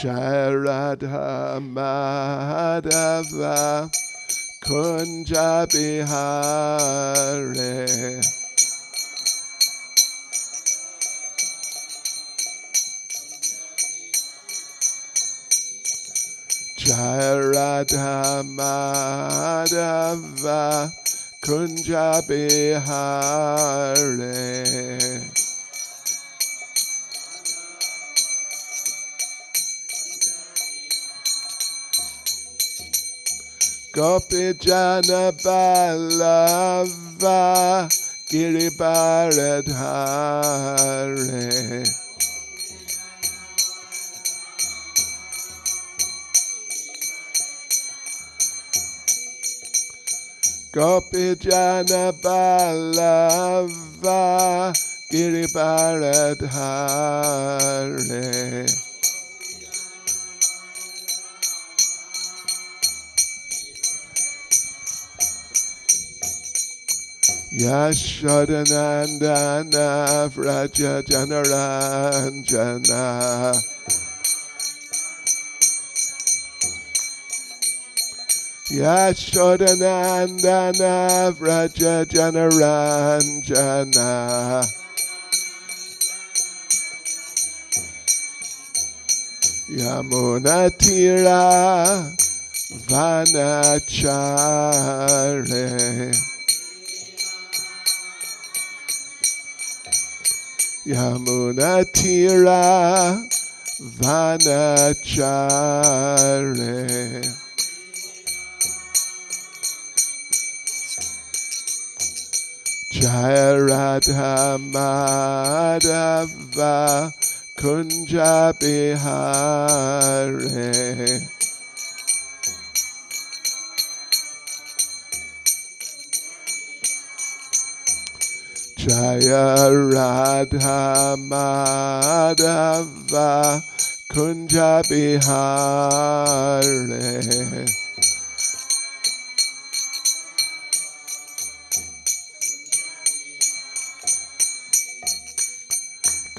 Jaya Radha Madhava Kunja Bihare Jaya Radha Madhava Kunja Bihare Gopi Jana Balava Giribaradhare Gopi Jana Balava Giribaradhare Yashodanandana Vraja Janaranjana Yashodanandana Vraja Janaranjana Yamunatira Vanachare Yamunatira Vanachare Jaya Radha Madhava Kunja Bihare Jaya Radha Madhava Kunja Bihare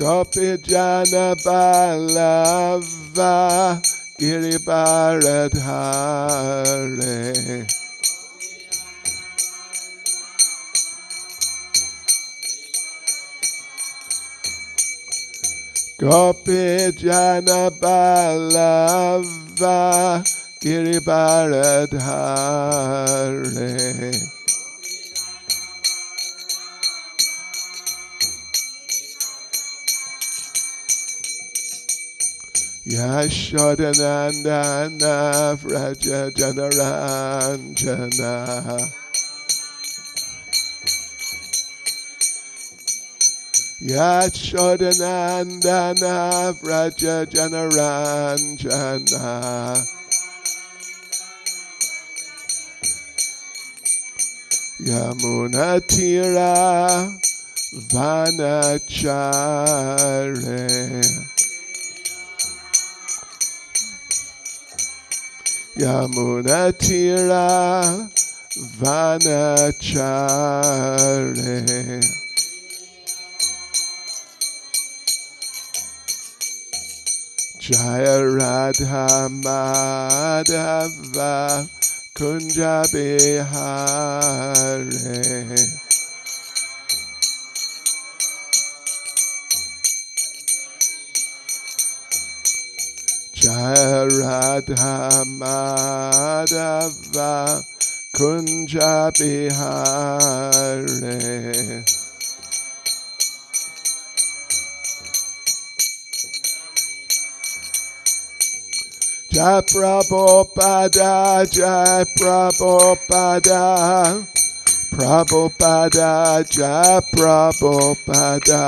Gopi Jana Balava Giribaradhare Gopi Jana Balava Giribaradhare Yashodanandana Vraja Janaranjana Yashodanandana Vraja Janaranjana Yamunatira Vanachare Yamunatira Vanachare Jaya Radha Madhava Kunja Bihare Jaya Radha Madhava Kunja Bihare Jai Prabhupada Jai Prabhupada Prabhupada Jai Prabhupada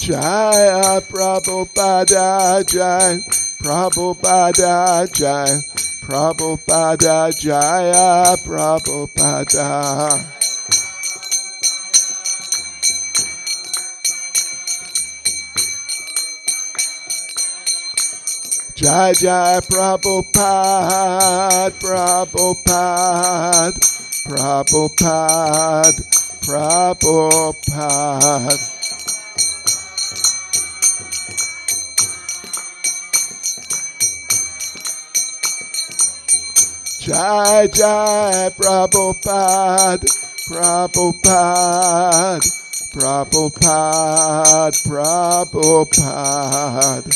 Jaya Prabhupada Jai Prabhupada Jai Prabhupada Jaya Prabhupada Jai Jai Prabhupada, Prabhupada, Prabhupada, Prabhupada. Jai Jai Prabhupada, Prabhupada, Prabhupada, Prabhupada.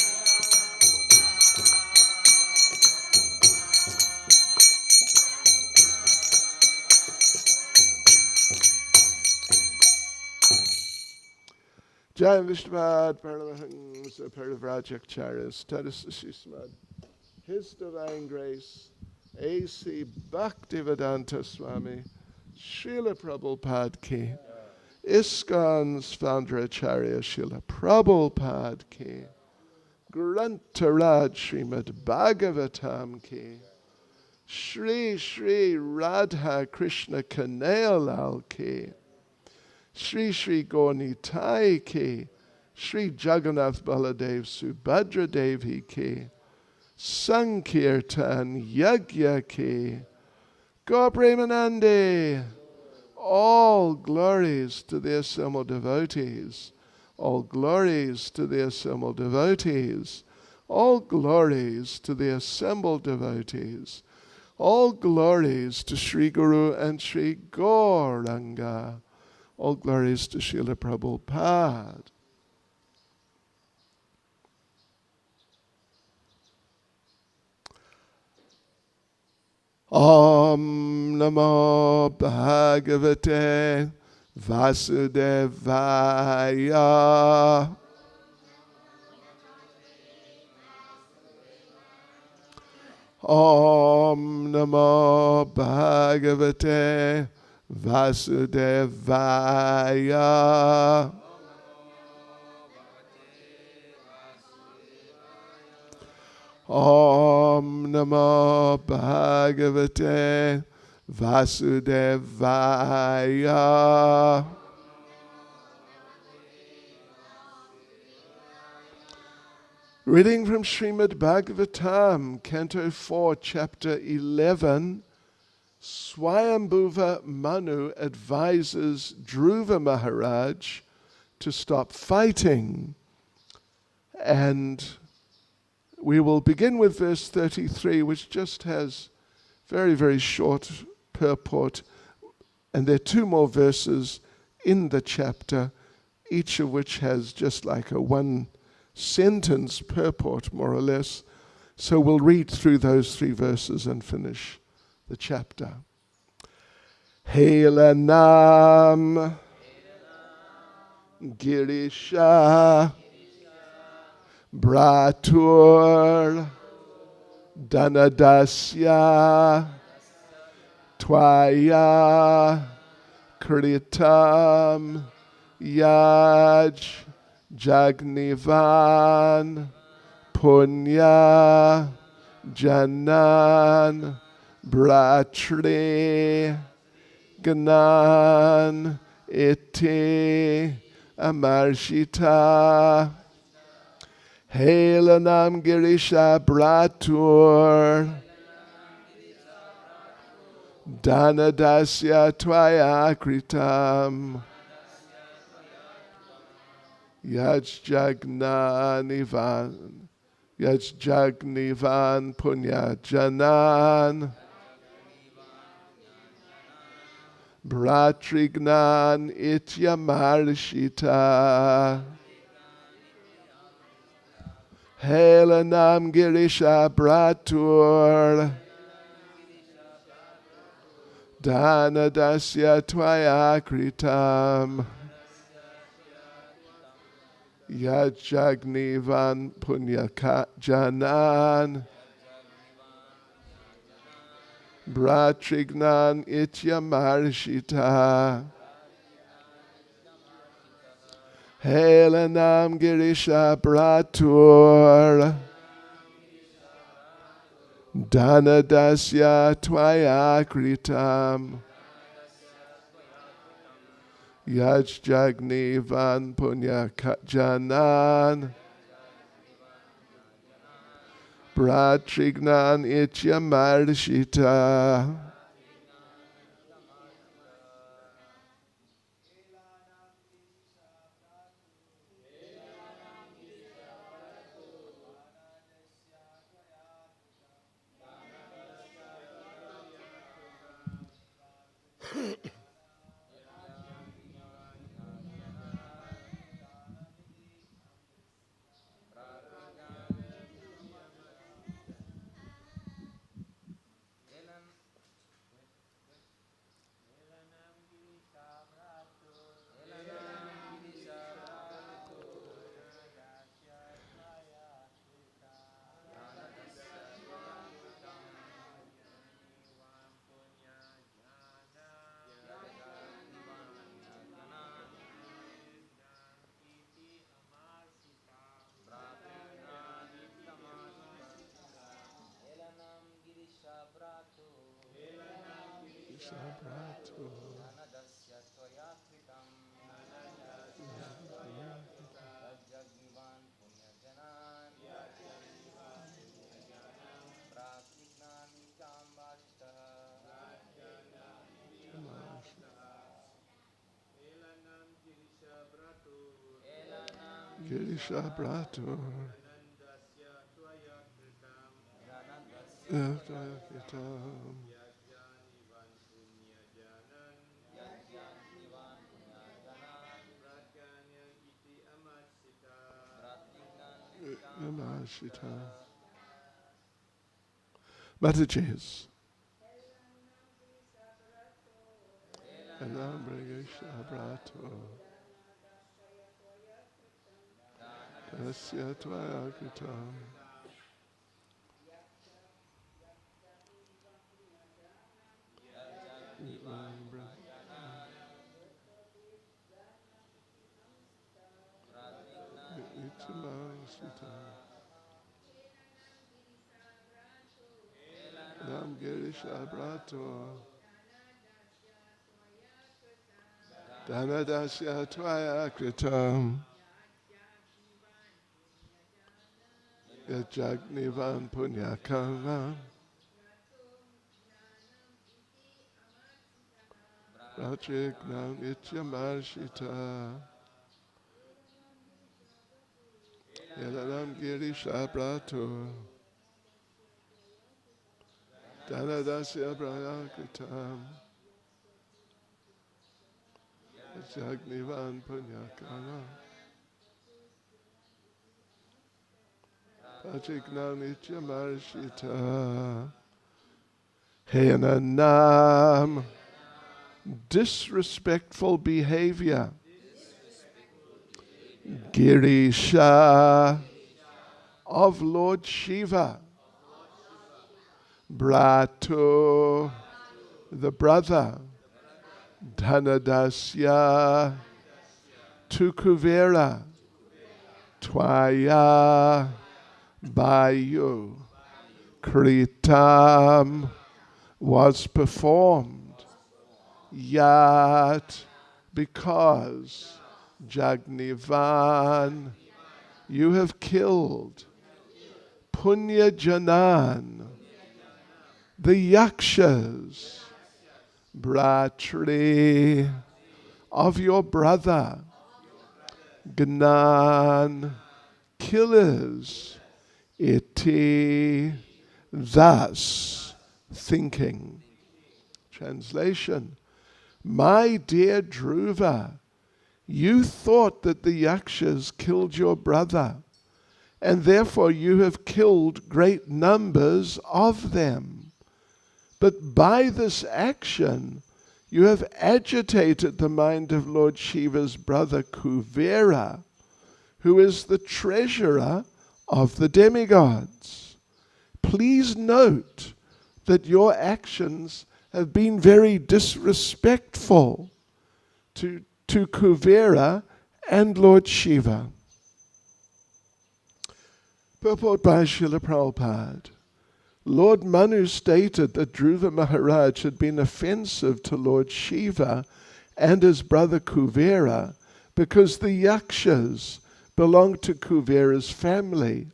Jai Vishnupad Paramahansa Parivrajacharyas Tadasashismad. His Divine Grace, A.C. Bhaktivedanta Swami, Srila Prabhupada Ki, ISKCON's founder Acharya Srila Prabhupada Ki, Grantaraj Srimad Bhagavatam Ki, Shri Shri Radha Krishna Kanayalal Ki, Shri Shri Gaunitai Ki, Shri Jagannath Baladev Subhadra Devi Ki, Sankirtan Yagya Ki, Gopremanande. All glories to the assembled devotees. All glories to the assembled devotees. All glories to the assembled devotees. All glories to Sri Guru and Sri Gauranga. All glories to Srila Prabhupada. Om Namo Bhagavate Vasudevaya. Om Namo Bhagavate Vasudevaya. Om Namo Bhagavate Vasudevaya. Reading from Srimad Bhagavatam, Canto 4, Chapter 11, Swayambhuva Manu advises Dhruva Maharaj to stop fighting. And we will begin with verse 33, which just has very, very short purport. And there are two more verses in the chapter, each of which has just like a one-sentence purport, more or less. So we'll read through those three verses and finish the chapter. Helanam Girisha Bratur Danadasya Twaya Kritam Yaj Jagnivan Punya Janan Bratri Gnan Iti Amarshita Helanam Girisha Bratur Danadasya Twaya Kritam Yajjagnivan Punya Janan Bratrignan Ityamarshita Helanam Girisha Bratur Danadasya Twaya Kritam Yajjagnivan Punya Janan Bratrignan Ityamarshita Helanam Girisha Bratur Danadasya Twaya Kritam Yajjagnivan Punya Janan Pratrignan ityamarshita. Girisha Brato. Mataji's. Elam Brigisha Brato. Dasya Tvaya Kritam. Elam Girisha Brato. Dhanadasya Tvaya Kritam. Yajagnivan Punyakama. Rajignam Ityamarshita. Yalanam Girisha Brato. Dhanadasya Prayakritam. Yajagnivan Punyakama. Rajignam Ityamarshita. Hayananam. Disrespectful behavior. Girisha of Lord Shiva. Brato, the brother. Dhanadasya to Kuvera. Tvaya by you. Kritam was performed. Yat because Jagnivan you have killed Punya Janan the Yakshas Bratri of your brother Gnan killers Iti thus thinking. Translation. My dear Dhruva, you thought that the Yakshas killed your brother, and therefore you have killed great numbers of them. But by this action, you have agitated the mind of Lord Shiva's brother Kuvera, who is the treasurer of the demigods. Please note that your actions have been very disrespectful to Kuvera and Lord Shiva. Purport by Srila Prabhupada. Lord Manu stated that Dhruva Maharaj had been offensive to Lord Shiva and his brother Kuvera because the Yakshas belonged to Kuvera's family.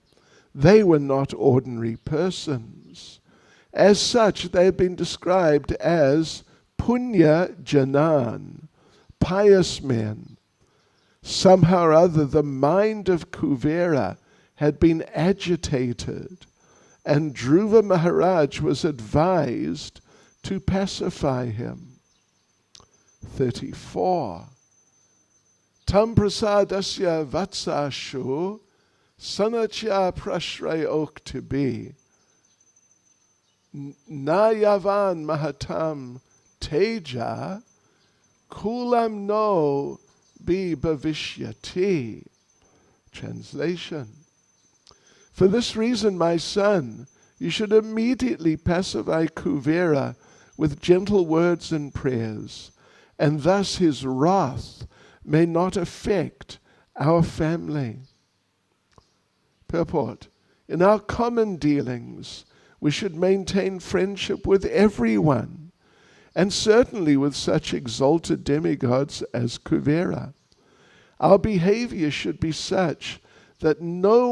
They were not ordinary persons. As such, they have been described as Punya Janan, pious men. Somehow or other, the mind of Kuvera had been agitated, and Dhruva Maharaj was advised to pacify him. 34. Tam prasadasya vatsashu sanachya prashray oktibi nayavan mahatam teja kulam no bi bhavishyati. Translation. For this reason, my son, you should immediately pacify Kuvera with gentle words and prayers, and thus his wrath may not affect our family. Purport. In our common dealings, we should maintain friendship with everyone, and certainly with such exalted demigods as Kuvera. Our behavior should be such that no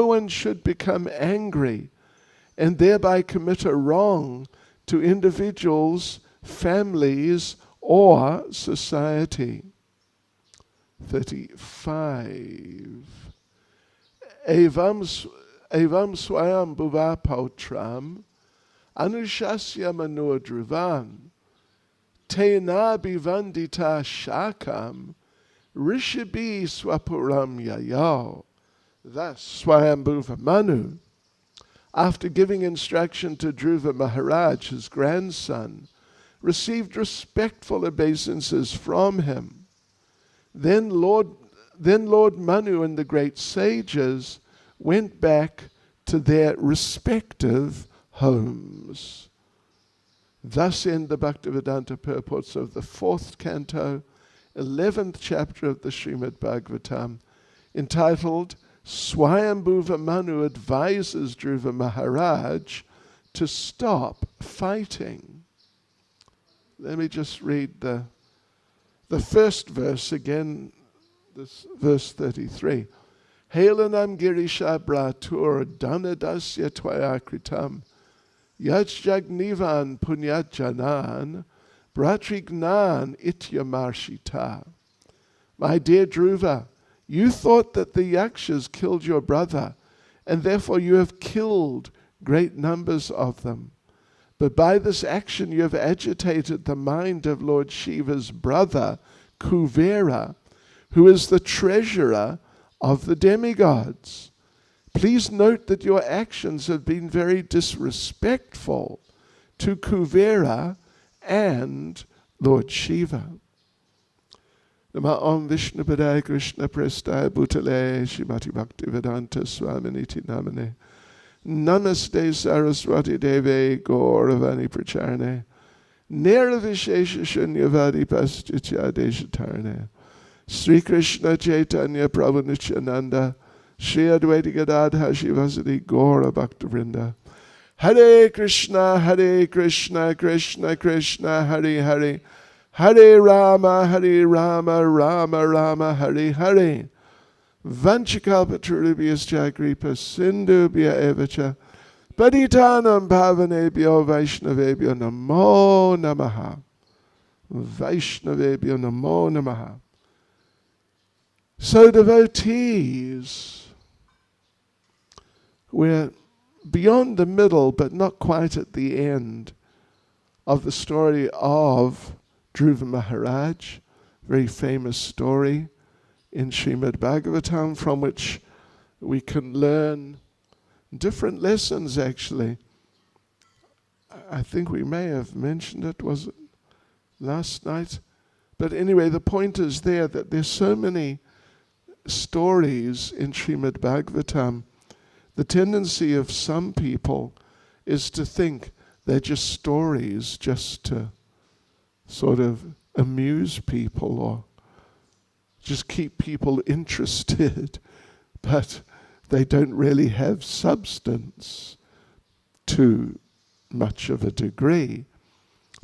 one should become angry and thereby commit a wrong to individuals, families, or society. 35. Evam swayam bhuva pautram anushasya mano dhruvam tena bivandita shakam Rishabhi Swapuram Yayo. Thus, Swayambhuva Manu, after giving instruction to Dhruva Maharaj, his grandson, received respectful obeisances from him. Then Lord Manu and the great sages went back to their respective homes. Thus end the Bhaktivedanta purports of the 4th canto, 11th chapter of the Srimad Bhagavatam, entitled Swayambhuva Manu advises Dhruva Maharaj to stop fighting. Let me just read the first verse again, this verse 33. Helanam girisha bratur dhanadasya tvayakritam yajjagnivan punyatjanan Bratrignan ityamarshita. My dear Dhruva, you thought that the Yakshas killed your brother, and therefore you have killed great numbers of them. But by this action you have agitated the mind of Lord Shiva's brother, Kuvera, who is the treasurer of the demigods. Please note that your actions have been very disrespectful to Kuvera and Lord Shiva. Nama Om Vishnu Padaya Krishna Prestaya Bhutale Shrimati Bhaktivedanta Swaminiti Namane Namaste Saraswati Deve Gauravani Pracharne Niravishesha Shunyavadi Paschitya Deshatarne Sri Krishna Chaitanya Prabhu Nityananda Shri Advaita Gadadha Shivasati Gaura Bhaktivinoda Hare Krishna, Krishna Krishna, Hare Hare, Hare Rama, Rama Rama, Hare Hare. Vanchakalpatarubhyas Jagripa Sindhubhya Evacha Paditanam Bhavanebhyo Vaishnavebhyo Namo Namaha. Vaishnavebhyo Namo Namaha. So devotees, we're beyond the middle, but not quite at the end of the story of Dhruva Maharaj, very famous story in Srimad Bhagavatam, from which we can learn different lessons, actually. I think we may have mentioned it, was it last night? But anyway, the point is there that there's so many stories in Srimad Bhagavatam. The tendency of some people is to think they're just stories, just to sort of amuse people or just keep people interested, but they don't really have substance to much of a degree.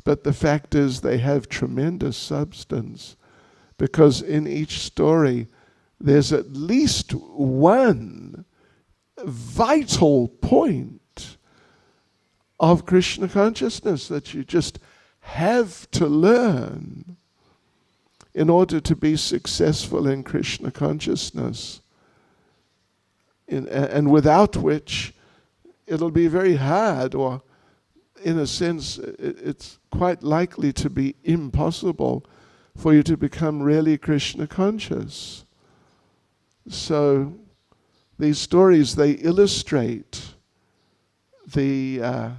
But the fact is they have tremendous substance, because in each story there's at least one vital point of Krishna consciousness that you just have to learn in order to be successful in Krishna consciousness, and without which it'll be very hard, or in a sense it's quite likely to be impossible for you to become really Krishna conscious. So these stories, they illustrate the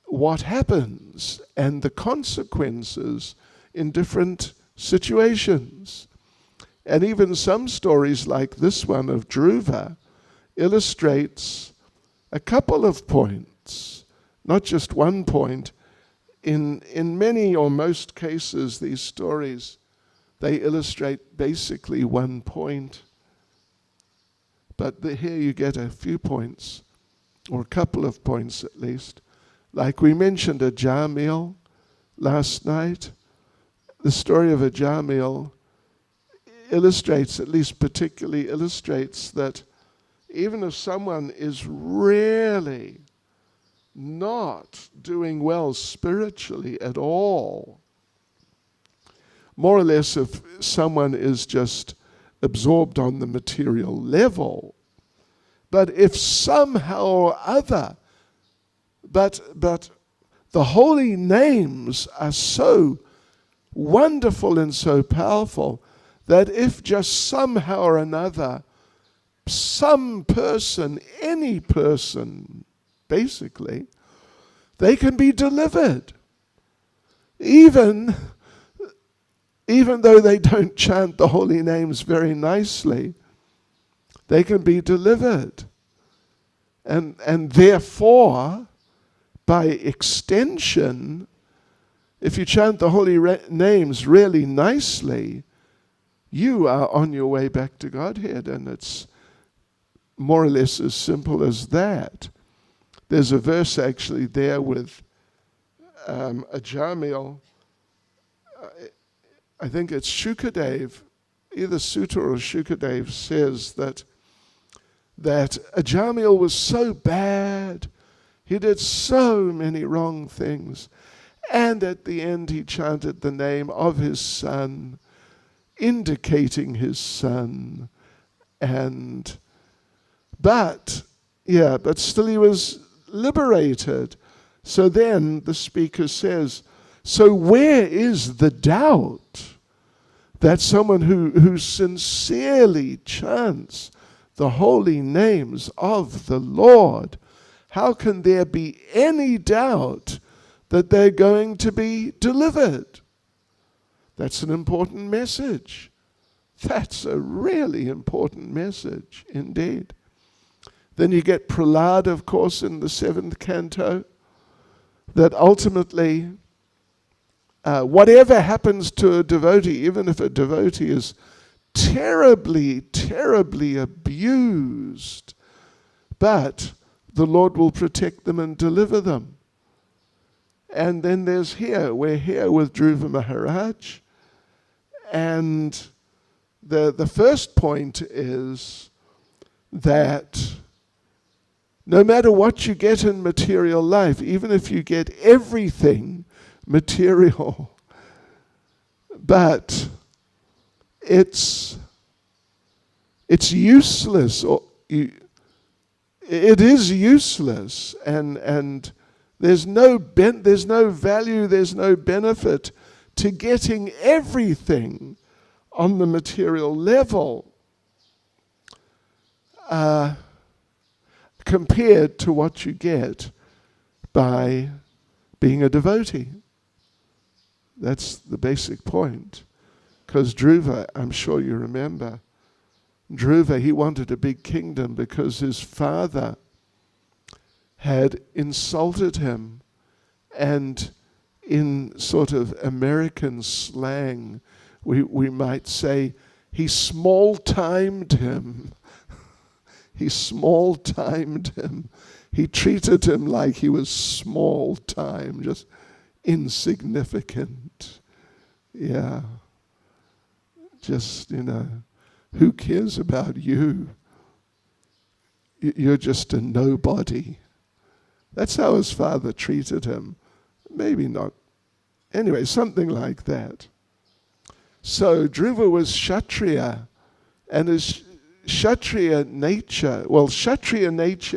what happens and the consequences in different situations. And even some stories like this one of Dhruva illustrates a couple of points, not just one point. In many or most cases, these stories, they illustrate basically one point. But here you get a few points, or a couple of points at least. Like we mentioned Ajamil last night. The story of Ajamil illustrates, at least particularly illustrates, that even if someone is really not doing well spiritually at all, more or less if someone is just absorbed on the material level, but if somehow or other, but the holy names are so wonderful and so powerful that if just somehow or another some person, any person, basically, they can be delivered. Even though they don't chant the holy names very nicely, they can be delivered. And therefore, by extension, if you chant the holy names really nicely, you are on your way back to Godhead, and it's more or less as simple as that. There's a verse actually there with Ajamil. I think it's Shukadev, either Sutta or Shukadev says that Ajamil was so bad, he did so many wrong things, and at the end he chanted the name of his son, indicating his son, but still he was liberated. So then the speaker says, so where is the doubt that someone who sincerely chants the holy names of the Lord, how can there be any doubt that they're going to be delivered? That's an important message. That's a really important message indeed. Then you get Prahlad, of course, in the 7th canto, that ultimately whatever happens to a devotee, even if a devotee is terribly, terribly abused, but the Lord will protect them and deliver them. And then we're here with Dhruva Maharaj, and the first point is that no matter what you get in material life, even if you get everything material, but it's useless, or it is useless, and there's no value, there's no benefit to getting everything on the material level compared to what you get by being a devotee. That's the basic point. Because Dhruva, I'm sure you remember, Dhruva, he wanted a big kingdom because his father had insulted him, and in sort of American slang, we might say, he small-timed him. He small-timed him. He treated him like he was small-time, just insignificant. Yeah. Just, who cares about you? you're just a nobody. That's how his father treated him. Maybe not. Anyway, something like that. So Dhruva was Kshatriya, and his Kshatriya nature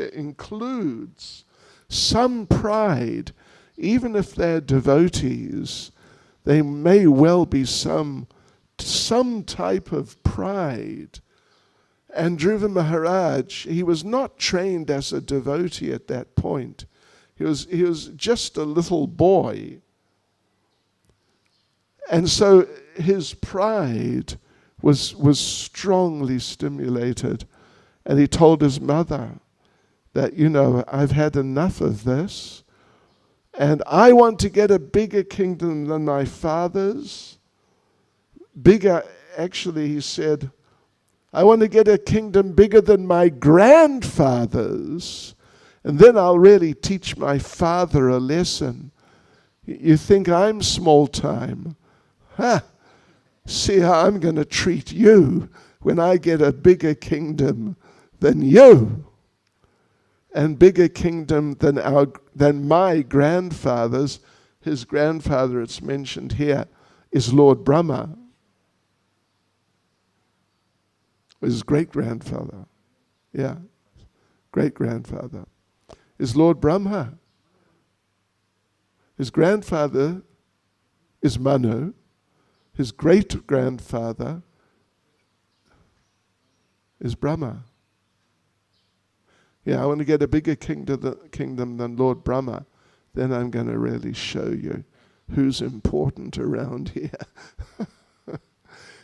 includes some pride. Even if they're devotees, they may well be some type of pride. And Dhruva Maharaj, he was not trained as a devotee at that point. He was just a little boy. And so his pride was strongly stimulated. And he told his mother that, I've had enough of this, and I want to get a bigger kingdom than my father's. Bigger, actually, he said, I want to get a kingdom bigger than my grandfather's, and then I'll really teach my father a lesson. You think I'm small time? See how I'm going to treat you when I get a bigger kingdom than you, and bigger kingdom than my grandfather's. His grandfather, it's mentioned here, is Lord Brahma. His great-grandfather, great-grandfather, is Lord Brahma. His grandfather is Manu. His great-grandfather is Brahma. I want to get a bigger kingdom than Lord Brahma. Then I'm going to really show you who's important around here.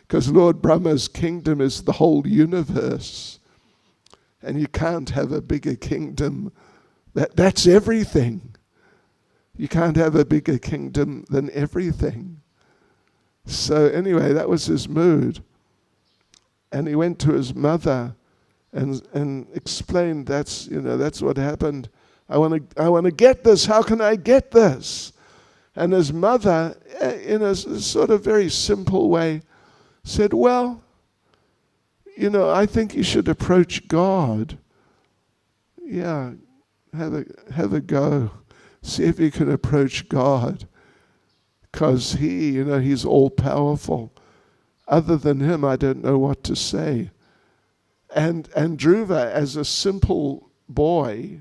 Because Lord Brahma's kingdom is the whole universe. And you can't have a bigger kingdom. That's everything. You can't have a bigger kingdom than everything. So anyway, that was his mood. And he went to his mother and explained, that's what happened. I want to get this. How can I get this? And his mother, in a sort of very simple way, said, well, I think you should approach God. Yeah, have a go. See if you can approach God. Because he's all powerful. Other than him, I don't know what to say. And Dhruva, as a simple boy,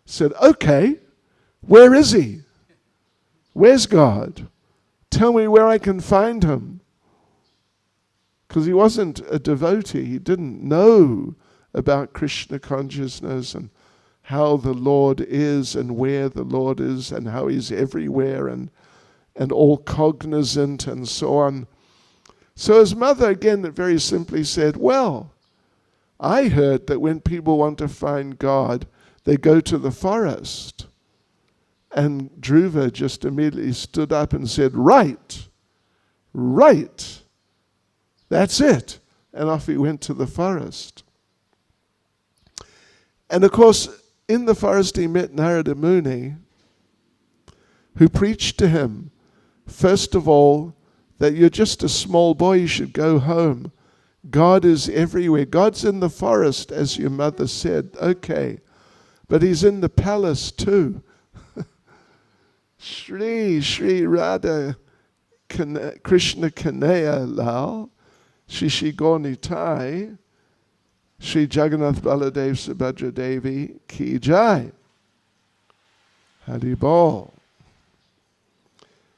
said, okay, where is he? Where's God? Tell me where I can find him. Because he wasn't a devotee. He didn't know about Krishna consciousness and how the Lord is and where the Lord is and how he's everywhere and all cognizant and so on. So his mother, again, very simply said, well, I heard that when people want to find God, they go to the forest. And Dhruva just immediately stood up and said, right. That's it. And off he went to the forest. And of course, in the forest he met Narada Muni, who preached to him, first of all, that you're just a small boy, you should go home. God is everywhere. God's in the forest, as your mother said. Okay. But he's in the palace too. Shri Radha Krishna Kanaya Lal, Shri Gornitai, Shri Jagannath Baladev Subhadra Devi Ki Jai. Hari Bol.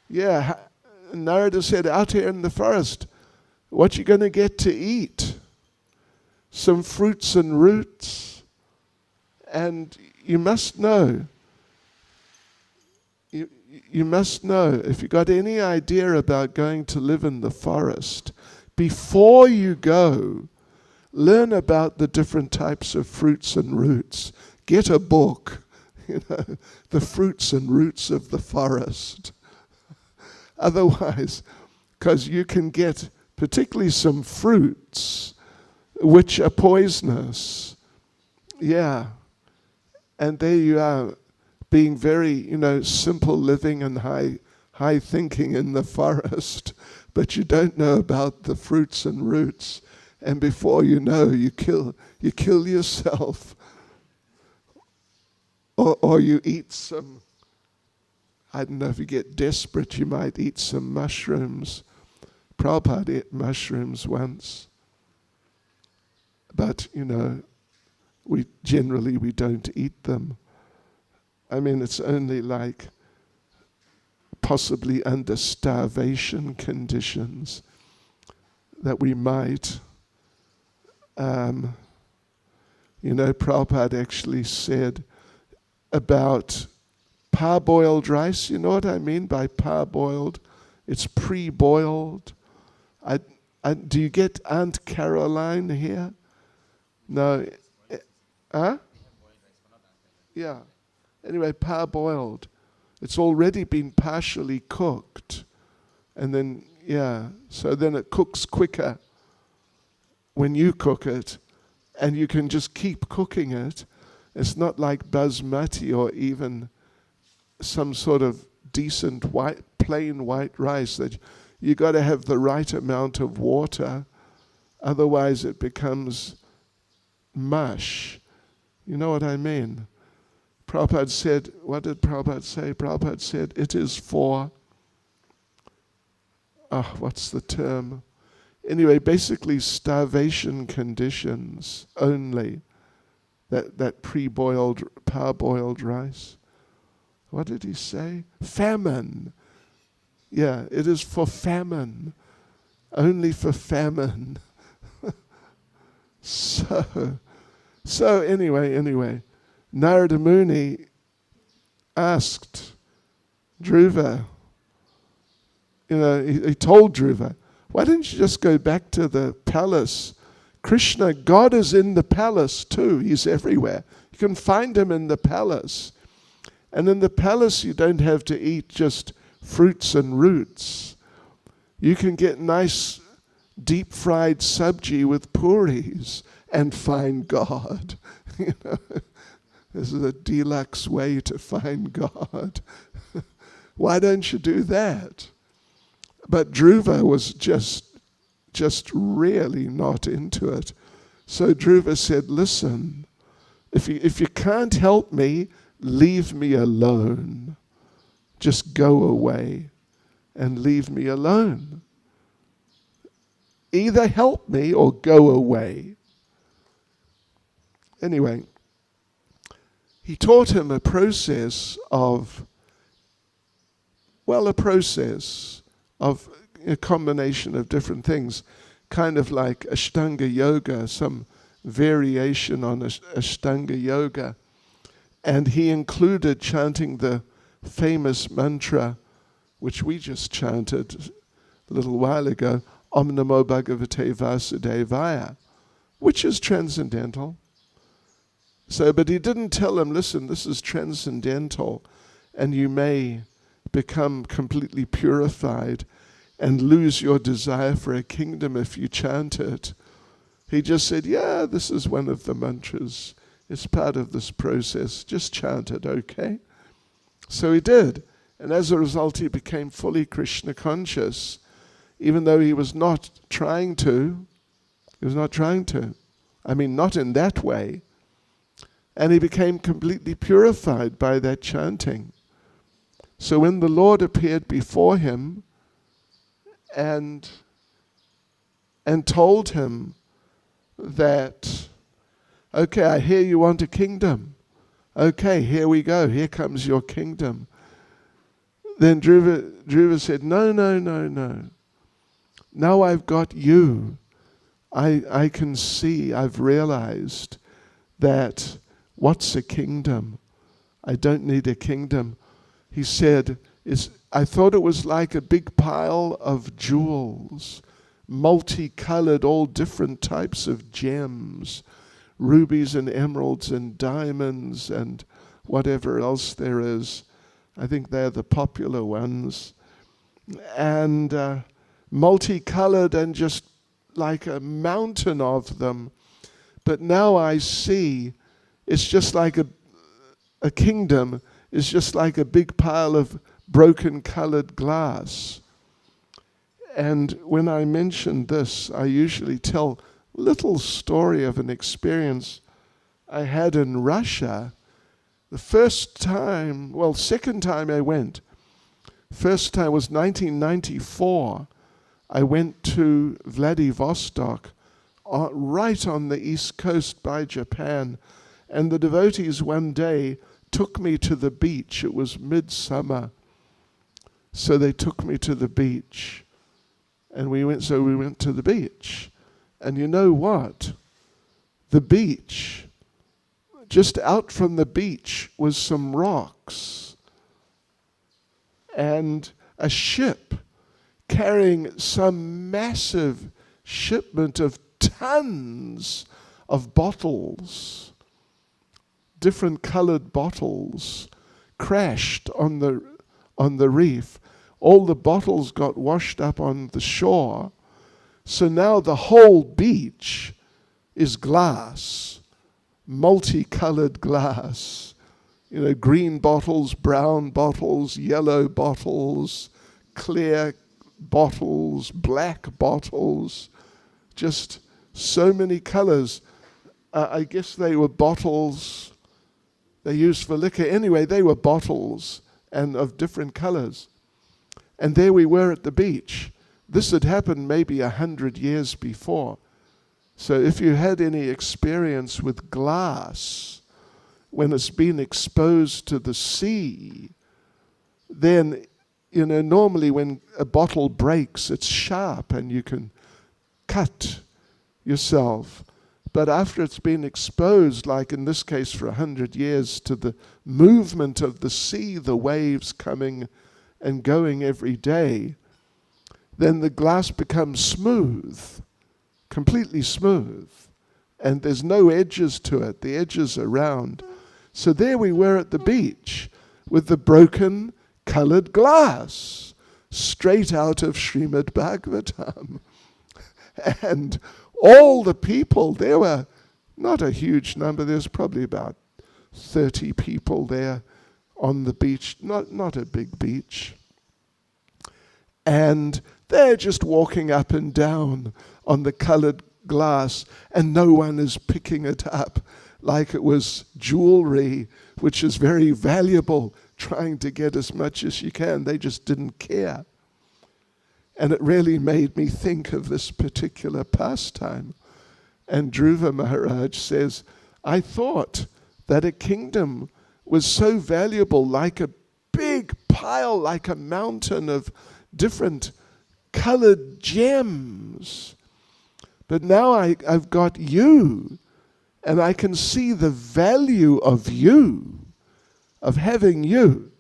Yeah, Narada said, out here in the forest, what you going to get to eat? Some fruits and roots. And you must know, you must know, if you got any idea about going to live in the forest, before you go, learn about the different types of fruits and roots. Get a book, the fruits and roots of the forest. Otherwise, because you can get particularly some fruits which are poisonous. Yeah. And there you are, being very, simple living and high thinking in the forest, but you don't know about the fruits and roots. And before you know, you kill yourself. or you eat some, I don't know, if you get desperate, you might eat some mushrooms. Prabhupada ate mushrooms once. But, we don't eat them. I mean, it's only like possibly under starvation conditions that we might, Prabhupada actually said about parboiled rice, you know what I mean by parboiled? It's pre-boiled. Do you get Aunt Caroline here? No. Huh? Yeah. Anyway, parboiled. It's already been partially cooked. And then, so then it cooks quicker when you cook it. And you can just keep cooking it. It's not like basmati or even some sort of decent plain white rice that you got to have the right amount of water, otherwise it becomes mush. You know what I mean? Prabhupada said, what did Prabhupada say? Prabhupada said, it is for, what's the term? Anyway, basically starvation conditions only, that pre-boiled, parboiled rice. What did he say? Famine. Yeah, it is for famine. Only for famine. So anyway, Narada Muni asked Dhruva, he told Dhruva, why don't you just go back to the palace? Krishna, God is in the palace too. He's everywhere. You can find him in the palace. And in the palace, you don't have to eat just fruits and roots. You can get nice deep-fried sabji with puris and find God. This is a deluxe way to find God. Why don't you do that? But Dhruva was just really not into it. So Dhruva said, listen, if you can't help me, leave me alone. Just go away and leave me alone. Either help me or go away. Anyway, he taught him a process of a combination of different things, kind of like Ashtanga Yoga, some variation on Ashtanga Yoga. And he included chanting the famous mantra, which we just chanted a little while ago, Om Namo Bhagavate Vasudevaya, which is transcendental. But he didn't tell him, listen, this is transcendental, and you may become completely purified and lose your desire for a kingdom if you chant it. He just said, this is one of the mantras. It's part of this process. Just chant it, okay? So he did. And as a result, he became fully Krishna conscious, even though he was not trying to. He was not trying to. I mean, not in that way. And he became completely purified by that chanting. So when the Lord appeared before him and told him that, okay, I hear you want a kingdom. Okay, here we go. Here comes your kingdom. Then Dhruva said, no. Now I've got you. I can see, I've realized that what's a kingdom? I don't need a kingdom. He said, I thought it was like a big pile of jewels, multicolored, all different types of gems, rubies and emeralds and diamonds and whatever else there is. I think they're the popular ones. And multicolored and just like a mountain of them. But now I see it's just like a kingdom is just like a big pile of broken colored glass. And when I mention this, I usually tell a little story of an experience I had in Russia The second time I went, first time was 1994. I went to Vladivostok, right on the east coast by Japan, and the devotees one day took me to the beach. It was midsummer, so they took me to the beach, and we went to the beach. And you know what? The beach, just out from the beach was some rocks and a ship carrying some massive shipment of tons of bottles, different colored bottles, crashed on the reef. All the bottles got washed up on the shore. So now the whole beach is glass, multicolored glass. You know, green bottles, brown bottles, yellow bottles, clear bottles, black bottles, just so many colors. I guess they were bottles they used for liquor. Anyway, they were bottles and of different colors. And there we were at the beach. This had happened maybe 100 years before. So if you had any experience with glass, when it's been exposed to the sea, then, you know, normally when a bottle breaks, it's sharp and you can cut yourself. But after it's been exposed, like in this case for 100 years, to the movement of the sea, the waves coming and going every day, then the glass becomes smooth, completely smooth. And there's no edges to it. The edges are round. So there we were at the beach with the broken colored glass, straight out of Srimad Bhagavatam. And all the people, there were not a huge number, there's probably about 30 people there on the beach, not a big beach. And they're just walking up and down on the colored glass, and no one is picking it up like it was jewelry, which is very valuable, trying to get as much as you can. They just didn't care. And it really made me think of this particular pastime. And Dhruva Maharaj says, I thought that a kingdom was so valuable, like a big pile, like a mountain of different colored gems. But now I've got you, and I can see the value of you, of having you.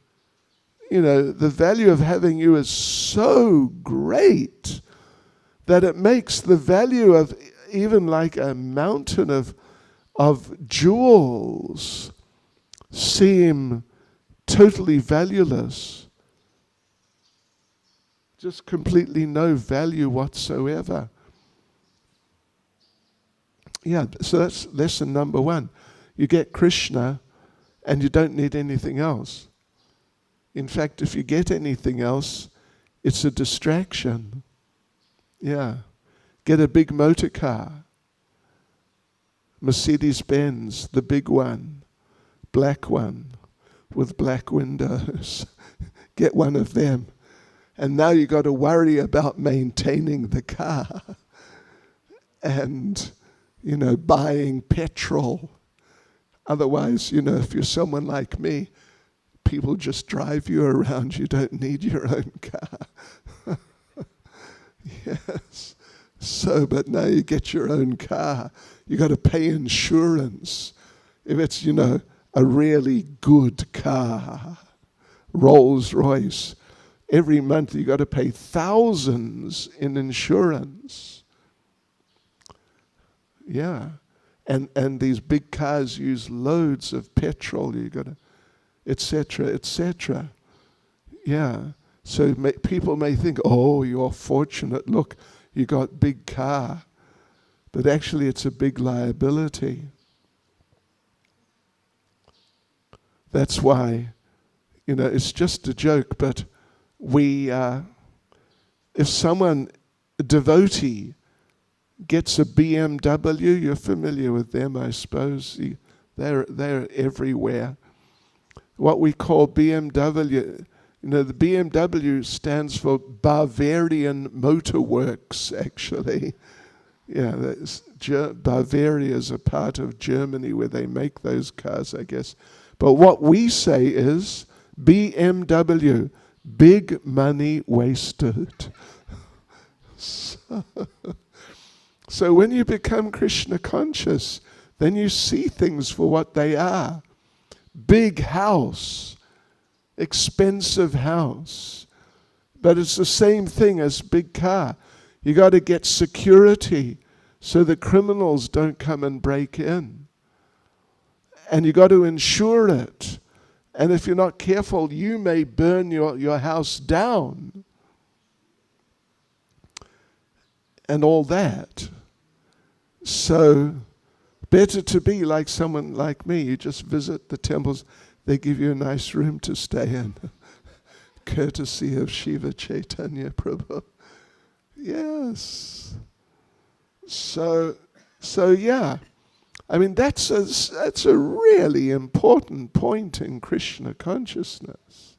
You know, the value of having you is so great that it makes the value of even like a mountain of jewels seem totally valueless. Just completely no value whatsoever. Yeah, so that's lesson number one. You get Krishna and you don't need anything else. In fact, if you get anything else, it's a distraction. Yeah. Get a big motor car. Mercedes-Benz, the big one, black one, with black windows. Get one of them. And now you got to worry about maintaining the car and, you know, buying petrol. Otherwise, you know, if you're someone like me, people just drive you around. You don't need your own car. Yes. So, but now you get your own car. You got to pay insurance. If it's, you know, a really good car, Rolls Royce, every month you got to pay thousands in insurance. Yeah. And these big cars use loads of petrol. You got to, etc., etc. Yeah. So people may think, oh, you're fortunate. Look, you got big car. But actually it's a big liability. That's why, you know, it's just a joke, but if someone, a devotee, gets a BMW, you're familiar with them, I suppose. They're everywhere. what we call BMW. The BMW stands for Bavarian Motor Works, actually. Yeah, Bavaria is a part of Germany where they make those cars, I guess. But what we say is BMW, big money wasted. So when you become Krishna conscious, then you see things for what they are. Big house, expensive house. But it's the same thing as big car. You got to get security so the criminals don't come and break in. And you got to insure it. And if you're not careful, you may burn your house down. And all that. So, better to be like someone like me. You just visit the temples. They give you a nice room to stay in. Courtesy of Shiva Chaitanya Prabhu. Yes. So yeah. I mean, that's a really important point in Krishna consciousness.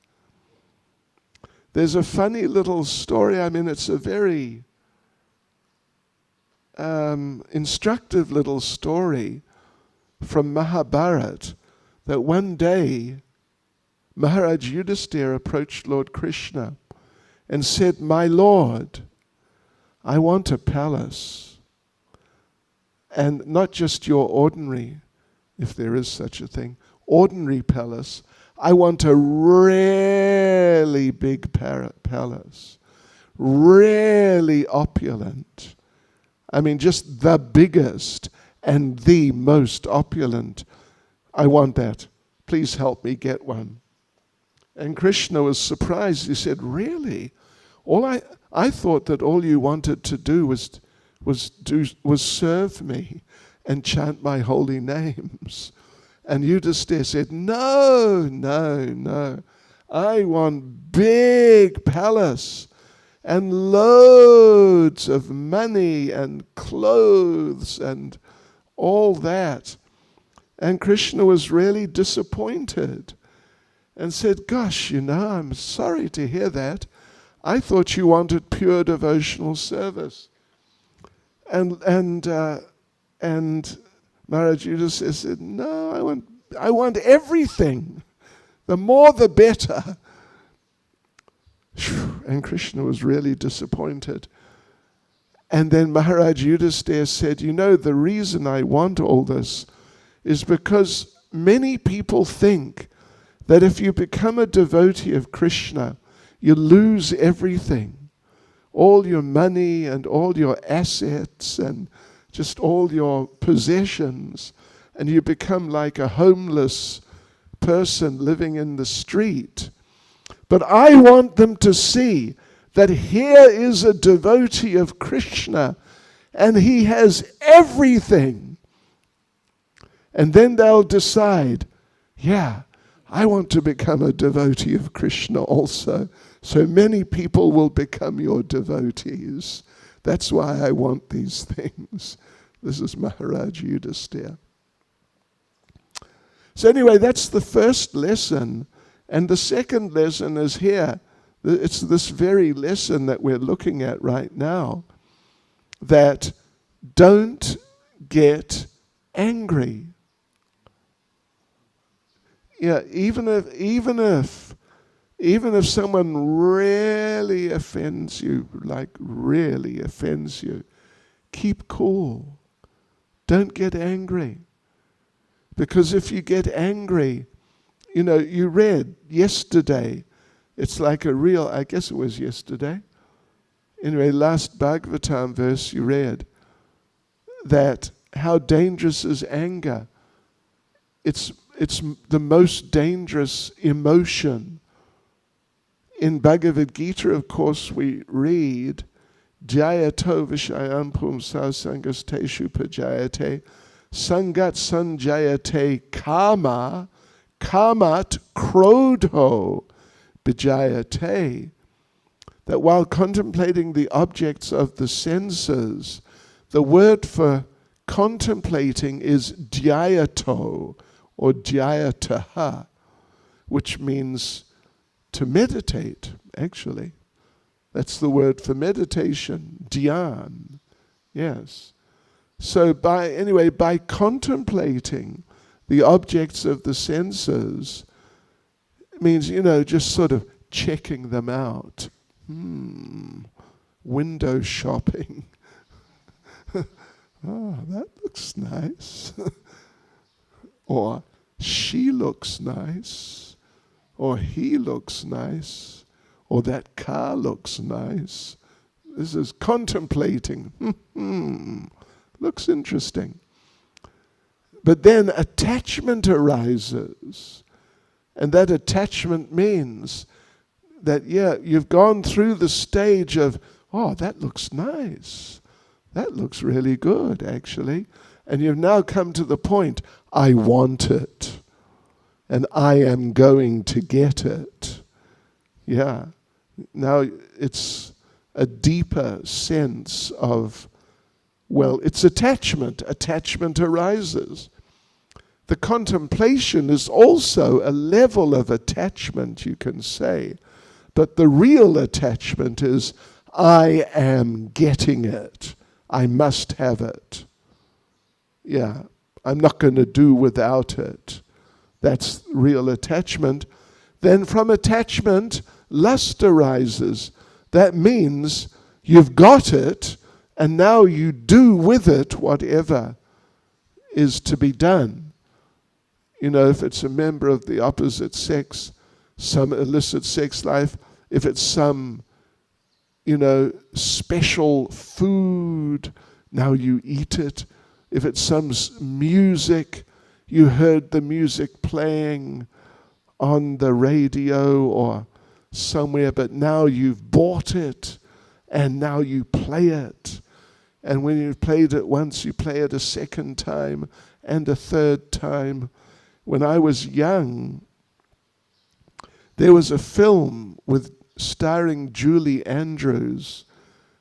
There's a funny little story. I mean, it's a very instructive little story from Mahabharata that one day Maharaj Yudhisthira approached Lord Krishna and said, "My Lord, I want a palace, and not just your ordinary, if there is such a thing, ordinary palace. I want a really big palace, really opulent. I mean, just the biggest and the most opulent. I want that. Please help me get one." And Krishna was surprised. He said, "Really? I thought that all you wanted to do was serve me and chant my holy names." And Yudhisthira said, No. I want big palace and loads of money and clothes and all that. And Krishna was really disappointed and said, "Gosh, I'm sorry to hear that. I thought you wanted pure devotional service." And Maharaj Yudhisthira said, "No, I want everything. The more the better." And Krishna was really disappointed. And then Maharaj Yudhisthira said, "The reason I want all this is because many people think that if you become a devotee of Krishna, you lose everything. All your money and all your assets and just all your possessions, and you become like a homeless person living in the street. But I want them to see that here is a devotee of Krishna and he has everything. And then they'll decide, yeah, I want to become a devotee of Krishna also. So many people will become your devotees. That's why I want these things." This is Maharaj Yudhisthira. So anyway, that's the first lesson. And the second lesson is here. It's this very lesson that we're looking at right now. That don't get angry. Yeah, even if someone really offends you, keep cool. Don't get angry. Because if you get angry, you read yesterday, it's like I guess it was yesterday. Anyway, last Bhagavatam verse you read, that how dangerous is anger. It's the most dangerous emotion. In Bhagavad Gita, of course, we read, Jaya to vishayam pumsa sangasteshu pajayate, sangat sanjayate kama, kamat krodho bijayate. That while contemplating the objects of the senses, the word for contemplating is dhyato or dhyataha, which means to meditate, actually. That's the word for meditation, dhyan. Yes. So by contemplating the objects of the senses, it means, just sort of checking them out. Window shopping. Oh, that looks nice. Or she looks nice. Or he looks nice. Or that car looks nice. This is contemplating. Looks interesting. But then attachment arises. And that attachment means that, you've gone through the stage of, oh, that looks nice. That looks really good, actually. And you've now come to the point, I want it. And I am going to get it. Yeah. Now it's a deeper sense of, it's attachment. Attachment arises. The contemplation is also a level of attachment, you can say. But the real attachment is, I am getting it. I must have it. Yeah, I'm not going to do without it. That's real attachment. Then from attachment, lust arises. That means you've got it, and now you do with it whatever is to be done. If it's a member of the opposite sex, some illicit sex life, if it's some, special food, now you eat it. If it's some music, you heard the music playing on the radio or somewhere, but now you've bought it and now you play it. And when you've played it once, you play it a second time and a third time. When I was young, there was a film starring Julie Andrews.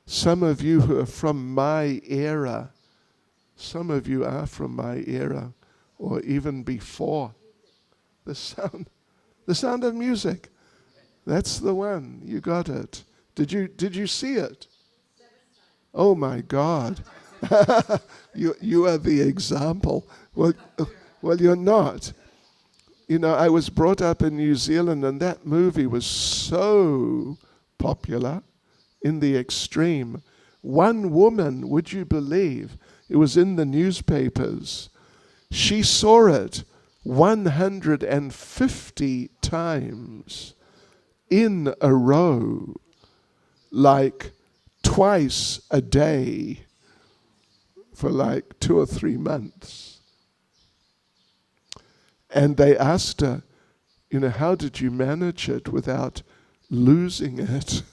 Some of you who are from my era, some of you are from my era, or even before. The Sound of Music. That's the one. You got it. Did you see it? Oh my God. You are the example. Well, you're not. I was brought up in New Zealand, and that movie was so popular in the extreme. One woman, would you believe, it was in the newspapers, she saw it 150 times in a row, like twice a day for like 2 or 3 months. And they asked her, how did you manage it without losing it?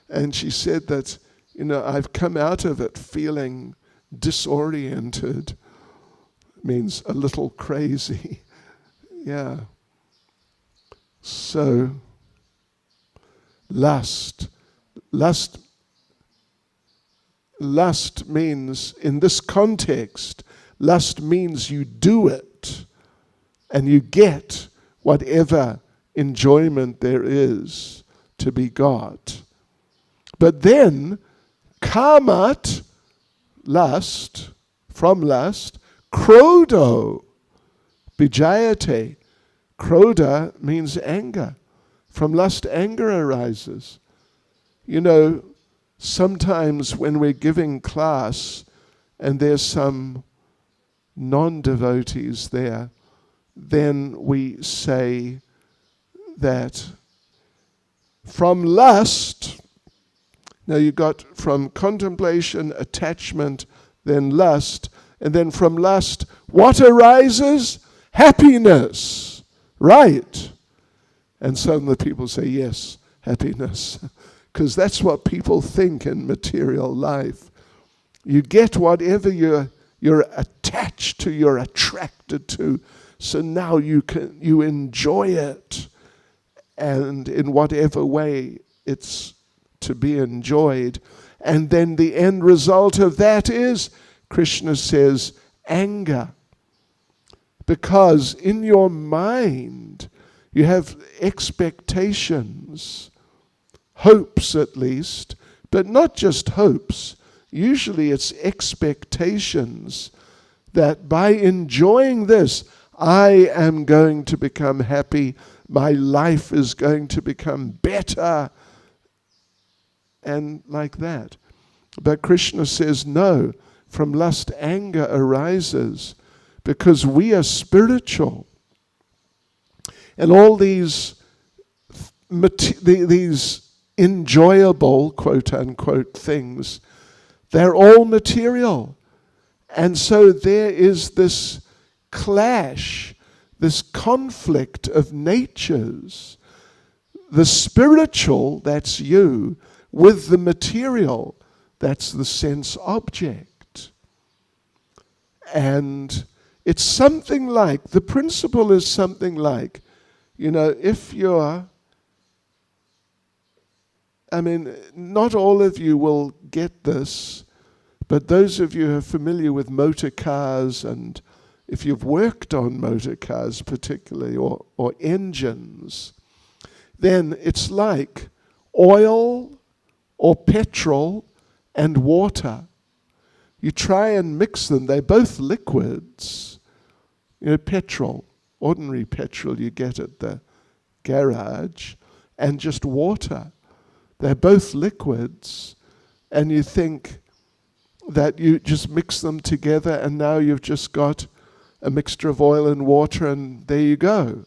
And she said that, I've come out of it feeling disoriented. Means a little crazy. Yeah. So, lust means, in this context, lust means you do it and you get whatever enjoyment there is to be got. But then, kamat, lust, from lust, krodo, bijayate. Kroda means anger. From lust, anger arises. Sometimes when we're giving class and there's some non-devotees there, then we say that from lust, now you got from contemplation, attachment, then lust, and then from lust, what arises? Happiness. Right. And some of the people say, yes, happiness. Because that's what people think in material life. You get whatever you're attached to, you're attracted to. So now you enjoy it. And in whatever way it's to be enjoyed. And then the end result of that is, Krishna says, anger. Because in your mind, You have expectations, hopes at least, but not just hopes. Usually it's expectations that by enjoying this, I am going to become happy, my life is going to become better, and like that. But Krishna says, no, from lust anger arises, because we are spiritual. And all these enjoyable, quote unquote, things, they're all material. And so there is this clash, this conflict of natures. The spiritual, that's you, with the material, that's the sense object. And it's something like, the principle is something like, if you're, not all of you will get this, but those of you who are familiar with motor cars, and if you've worked on motor cars particularly, or engines, then it's like oil or petrol and water. You try and mix them, they're both liquids. Petrol, ordinary petrol you get at the garage, and just water. They're both liquids, and you think that you just mix them together and now you've just got a mixture of oil and water and there you go.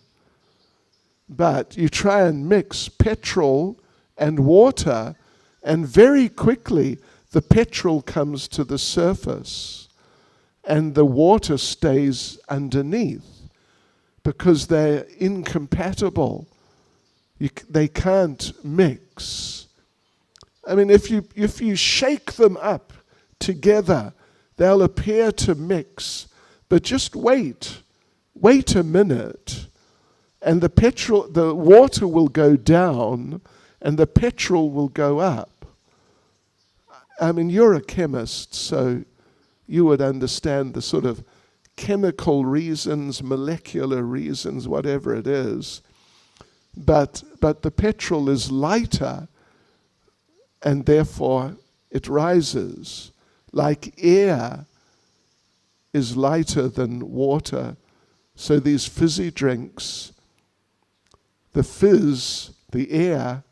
But you try and mix petrol and water, and very quickly the petrol comes to the surface and the water stays underneath because they're incompatible. They can't mix. If you shake them up together, they'll appear to mix, but just wait a minute, and the water will go down and the petrol will go up. You're a chemist, so you would understand the sort of chemical reasons, molecular reasons, whatever it is. But the petrol is lighter, and therefore it rises. Like air is lighter than water. So these fizzy drinks, the fizz, the air,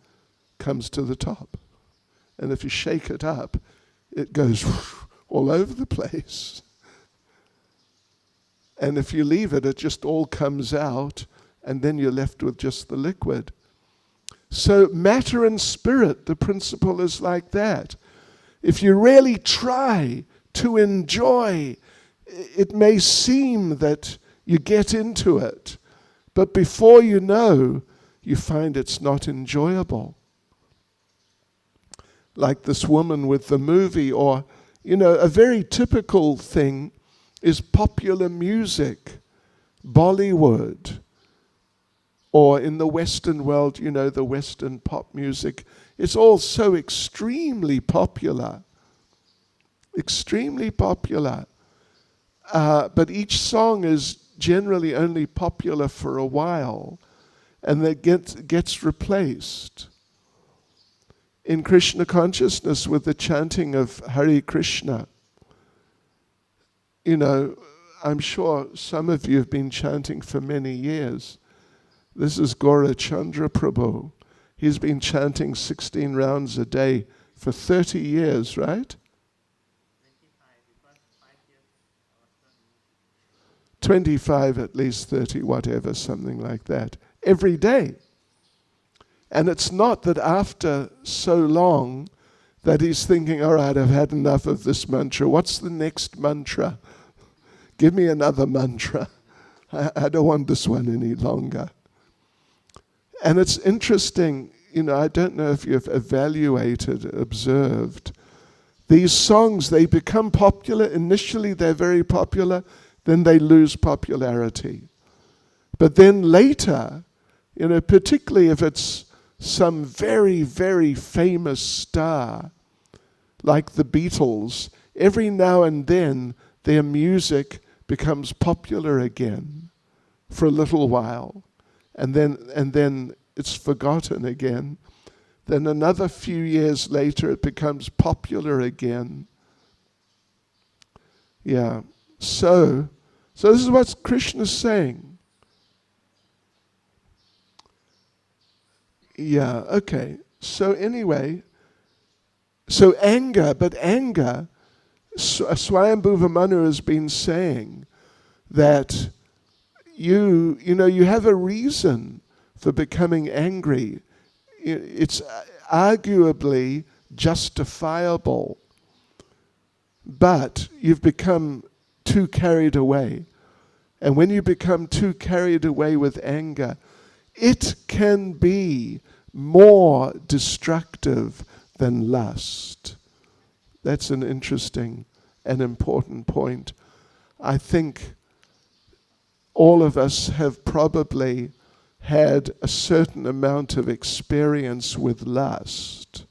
comes to the top. And if you shake it up, it goes all over the place. And if you leave it, it just all comes out, and then you're left with just the liquid. So matter and spirit, the principle is like that. If you really try to enjoy, it may seem that you get into it, but before you know, you find it's not enjoyable. Like this woman with the movie, or, a very typical thing is popular music, Bollywood, or in the Western world, the Western pop music. It's all so extremely popular. Extremely popular. But each song is generally only popular for a while, and then gets replaced. In Krishna consciousness, with the chanting of Hare Krishna, I'm sure some of you have been chanting for many years. This is Gaura Chandra Prabhu. He's been chanting 16 rounds a day for 30 years, right? 25 at least, 30, whatever, something like that. Every day. And it's not that after so long that he's thinking, all right, I've had enough of this mantra. What's the next mantra? Give me another mantra. I don't want this one any longer. And it's interesting, I don't know if you've observed. These songs, they become popular. Initially, they're very popular. Then they lose popularity. But then later, particularly if it's some very, very famous star, like the Beatles, every now and then their music becomes popular again for a little while. and then it's forgotten again. Then another few years later it becomes popular again. Yeah. So this is what Krishna's saying. Yeah, okay. So anyway, anger, Swayambhuva Manu has been saying that you have a reason for becoming angry. It's arguably justifiable, but you've become too carried away. And when you become too carried away with anger, it can be more destructive than lust. That's an interesting and important point. I think all of us have probably had a certain amount of experience with lust.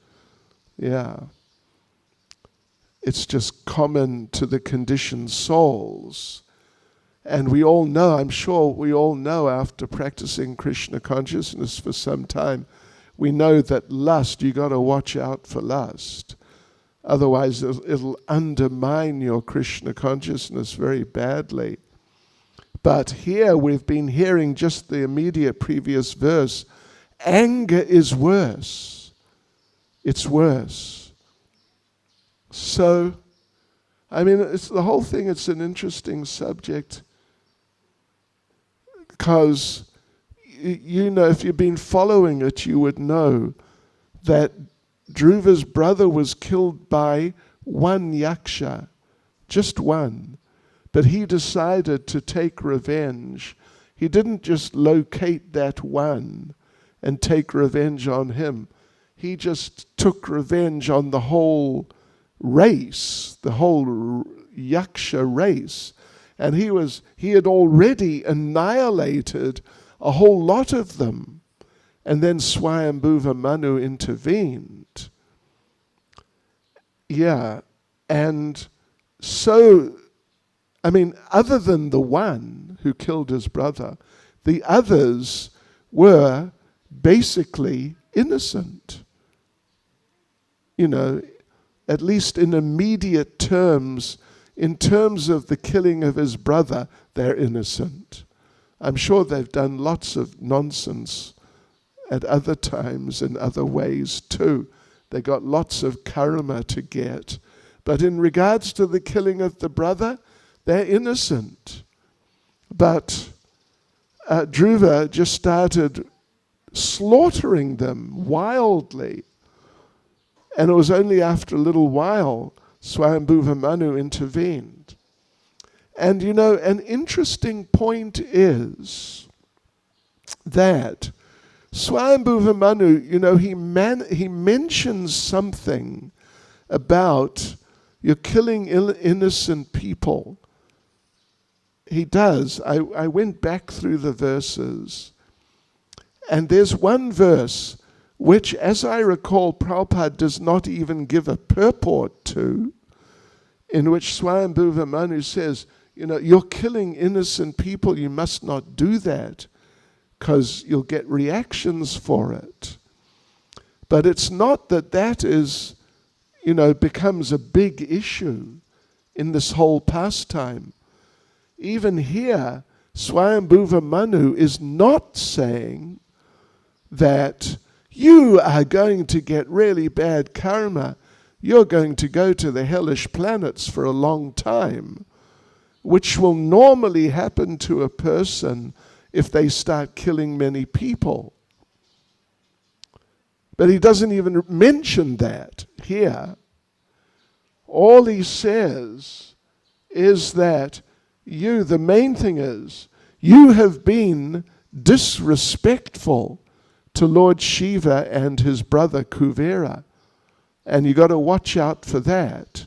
Yeah. It's just common to the conditioned souls. And we all know, I'm sure we all know after practicing Krishna consciousness for some time, we know that lust, you got to watch out for lust. Otherwise it'll undermine your Krishna consciousness very badly. But here we've been hearing just the immediate previous verse. Anger is worse. It's worse. So, I mean, it's the whole thing, it's an interesting subject. Because, you know, if you've been following it, you would know that Dhruva's brother was killed by one yaksha, just one. But he decided to take revenge. He didn't just locate that one and take revenge on him. He just took revenge on the whole race, the whole yaksha race. And he had already annihilated a whole lot of them. And then Swayambhuva Manu intervened. Yeah, and so, I mean, other than the one who killed his brother, the others were basically innocent. You know, at least in immediate terms, in terms of the killing of his brother, they're innocent. I'm sure they've done lots of nonsense at other times in other ways too. They got lots of karma to get. But in regards to the killing of the brother, they're innocent. But Dhruva just started slaughtering them wildly. And it was only after a little while Swayambhuva Manu intervened. And you know, an interesting point is that Swayambhuva Manu, you know, he mentions something about you're killing innocent people. He does. I went back through the verses, and there's one verse which, as I recall, Prabhupada does not even give a purport to, in which Swayambhuva Manu says, you know, you're killing innocent people, you must not do that, because you'll get reactions for it. But it's not that is, you know, becomes a big issue in this whole pastime. Even here, Swayambhuva Manu is not saying that you are going to get really bad karma. You're going to go to the hellish planets for a long time, which will normally happen to a person if they start killing many people. But he doesn't even mention that here. All he says is that the main thing is, you have been disrespectful to Lord Shiva and his brother Kuvera. And you got to watch out for that,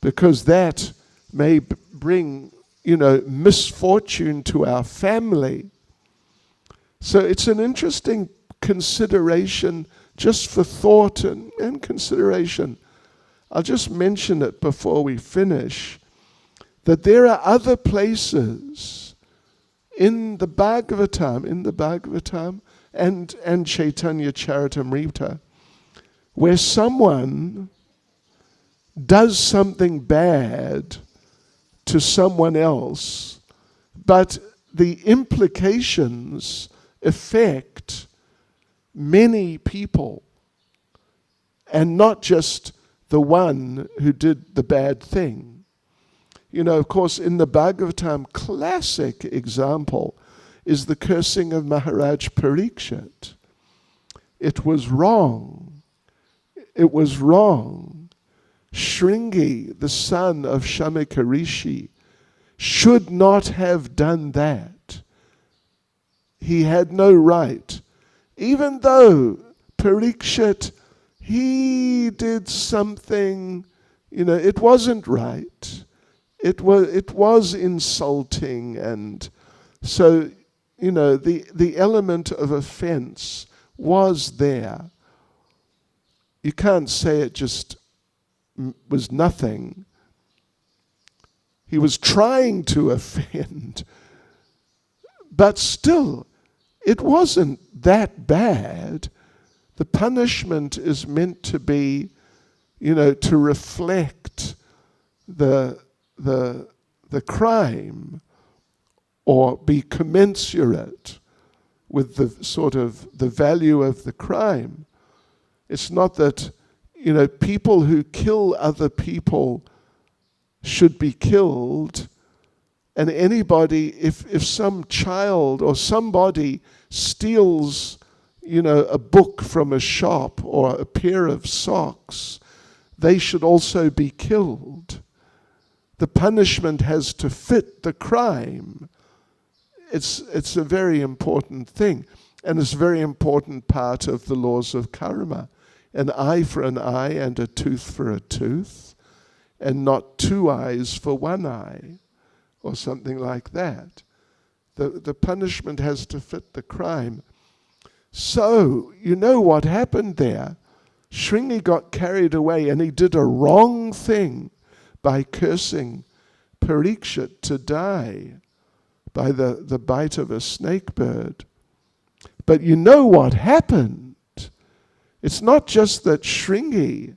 because that may bring, you know, misfortune to our family. So it's an interesting consideration, just for thought and consideration. I'll just mention it before we finish, that there are other places in the Bhagavatam and Chaitanya Charitamrita, where someone does something bad to someone else, but the implications affect many people and not just the one who did the bad thing. You know, of course, in the Bhagavatam, classic example is the cursing of Maharaj Parikshit. It was wrong. It was wrong. Shringi, the son of Shamika Rishi, should not have done that. He had no right. Even though Parikshit, he did something, you know, it wasn't right. It was insulting, and so, you know, the element of offense was there. You can't say it just was nothing. He was trying to offend, but still, it wasn't that bad. The punishment is meant to be, you know, to reflect the crime, or be commensurate with the sort of the value of the crime. It's not that, you know, people who kill other people should be killed, and anybody, if some child or somebody steals, you know, a book from a shop or a pair of socks, they should also be killed. The punishment has to fit the crime. It's a very important thing, and it's a very important part of the laws of karma. An eye for an eye and a tooth for a tooth, and not two eyes for one eye, or something like that. The punishment has to fit the crime. So, you know what happened there? Shringi got carried away, and he did a wrong thing by cursing Parikshit to die by the bite of a snake bird. But you know what happened? It's not just that Shringi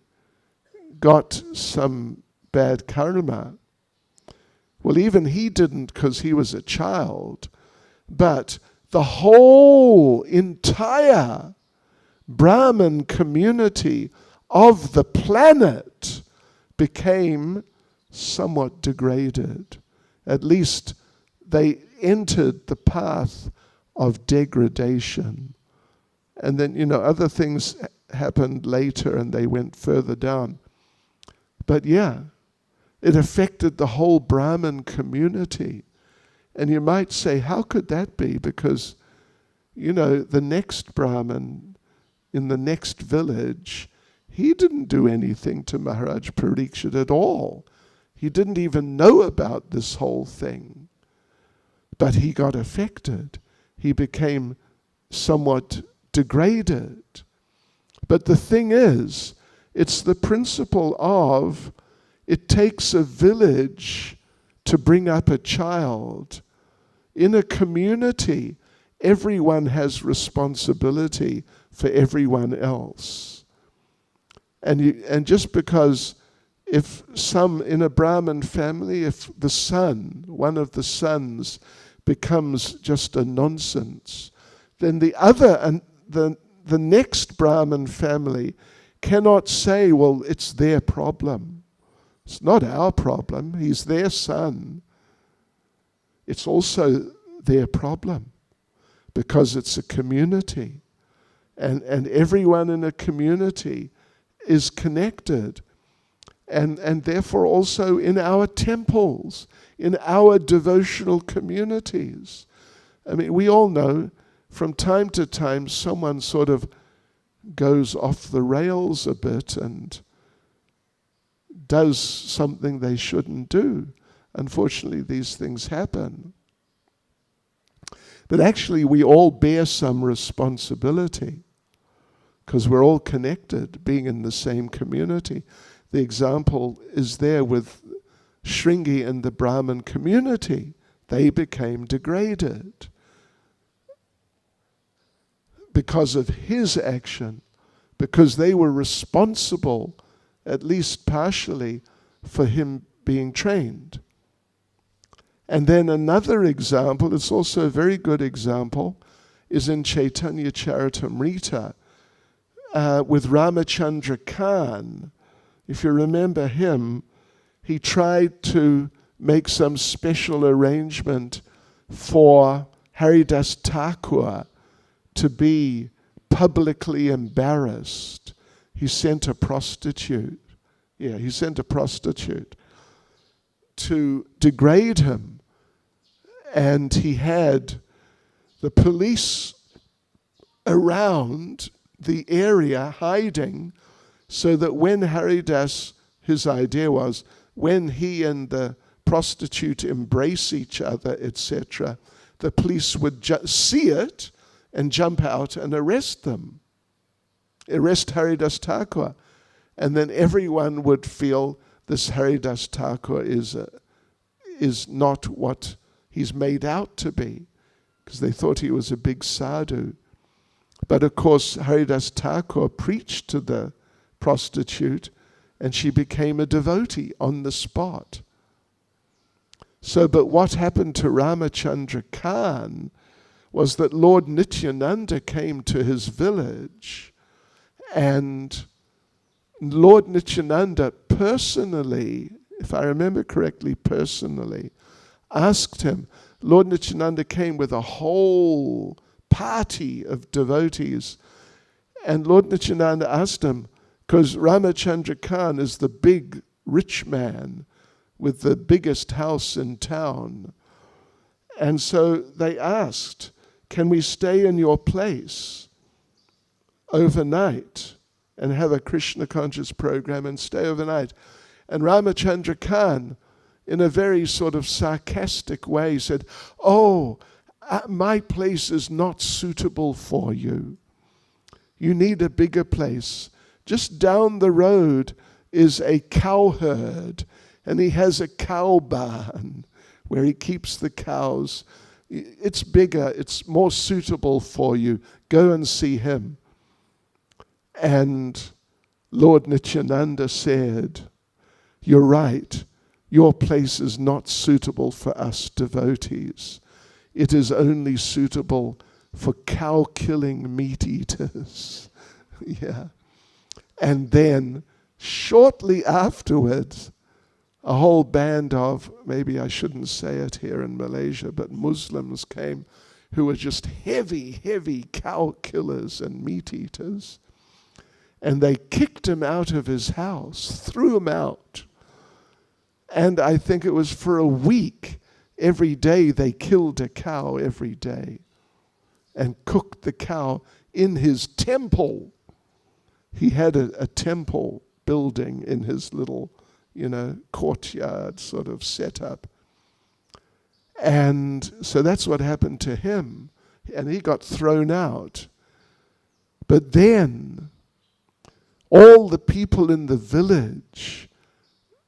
got some bad karma. Well, even he didn't, because he was a child. But the whole entire Brahmin community of the planet became somewhat degraded. At least they entered the path of degradation. And then, you know, other things happened later and they went further down. But yeah, it affected the whole Brahmin community. And you might say, how could that be? Because, you know, the next Brahmin in the next village, he didn't do anything to Maharaj Parikshit at all. He didn't even know about this whole thing. But he got affected. He became somewhat degraded. But the thing is, it's the principle of it takes a village to bring up a child. In a community, everyone has responsibility for everyone else. And just because if some in a Brahmin family, if the son, one of the sons, becomes just a nonsense, then the other and the next Brahmin family cannot say, well, it's their problem. It's not our problem. He's their son. It's also their problem because it's a community. And everyone in a community is connected. And therefore also in our temples, in our devotional communities. I mean, we all know from time to time someone sort of goes off the rails a bit and does something they shouldn't do. Unfortunately, these things happen. But actually, we all bear some responsibility because we're all connected, being in the same community. The example is there with Shringi and the Brahmin community. they became degraded because of his action, because they were responsible, at least partially, for him being trained. And then another example, it's also a very good example, is in Chaitanya Charitamrita with Ramachandra Khan. If you remember him, he tried to make some special arrangement for Haridas Thakur to be publicly embarrassed. He sent a prostitute. He sent a prostitute to degrade him. And he had the police around the area hiding, so that when Haridas, his idea was, when he and the prostitute embrace each other, etc., the police would see it and jump out and arrest them. Arrest Haridas Thakur. And then everyone would feel this Haridas Thakur is not what he's made out to be, because they thought he was a big sadhu. But of course, Haridas Thakur preached to the prostitute, and she became a devotee on the spot. So, but what happened to Ramachandra Khan was that Lord Nityananda came to his village, and Lord Nityananda personally, if I remember correctly, personally asked him. Lord Nityananda came with a whole party of devotees, and Lord Nityananda asked him, because Ramachandra Khan is the big rich man with the biggest house in town, and so they asked, can we stay in your place overnight and have a Krishna conscious program and stay overnight? And Ramachandra Khan, in a very sort of sarcastic way, said, my place is not suitable for you. You need a bigger place. Just down the road is a cow herd, and he has a cow barn where he keeps the cows. It's bigger, it's more suitable for you. Go and see him. And Lord Nityananda said, you're right. Your place is not suitable for us devotees. It is only suitable for cow-killing meat-eaters. Yeah. And then, shortly afterwards, a whole band of, maybe I shouldn't say it here in Malaysia, but Muslims came who were just heavy cow killers and meat-eaters. And they kicked him out of his house, threw him out. And I think it was for a week, every day they killed a cow every day and cooked the cow in his temple. He had a temple building in his little, courtyard sort of setup. And so that's what happened to him. And he got thrown out. But then all the people in the village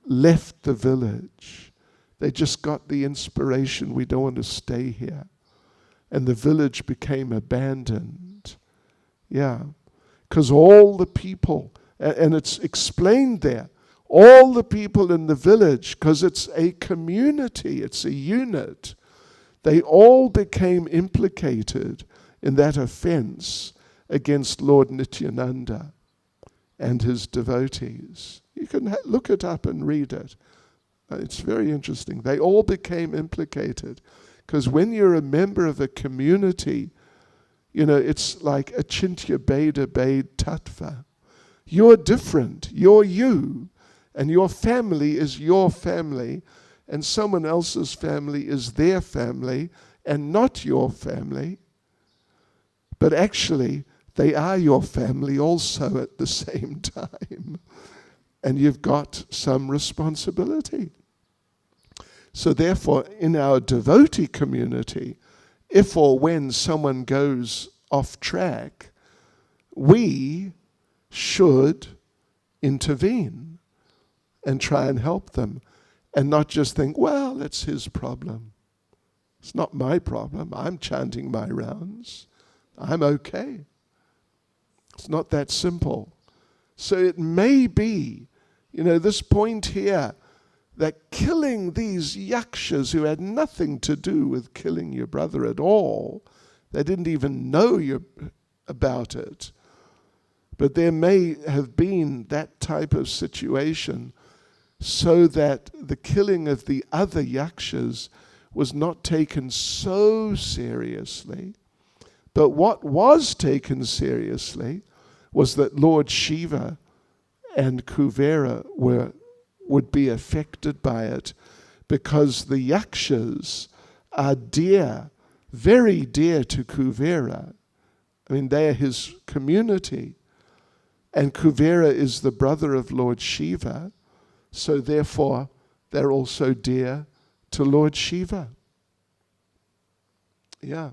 left the village. They just got the inspiration, we don't want to stay here. And the village became abandoned. Yeah. Because all the people, and it's explained there, all the people in the village, because it's a community, it's a unit, they all became implicated in that offense against Lord Nityananda and his devotees. You can look it up and read it. It's very interesting. They all became implicated, because when you're a member of a community, it's like achintya bheda bhed tattva. You're different. You're you. And your family is your family. And someone else's family is their family and not your family. But actually, they are your family also at the same time. And you've got some responsibility. So therefore, in our devotee community, if or when someone goes off track, we should intervene and try and help them, and not just think, well, that's his problem. It's not my problem. I'm chanting my rounds. I'm okay. It's not that simple. So it may be, this point here, that killing these yakshas who had nothing to do with killing your brother at all, they didn't even know about it, but there may have been that type of situation so that the killing of the other yakshas was not taken so seriously. But what was taken seriously was that Lord Shiva and Kuvera would be affected by it, because the yakshas are dear, very dear to Kuvera. I mean, they are his community. And Kuvera is the brother of Lord Shiva, so therefore they're also dear to Lord Shiva. Yeah.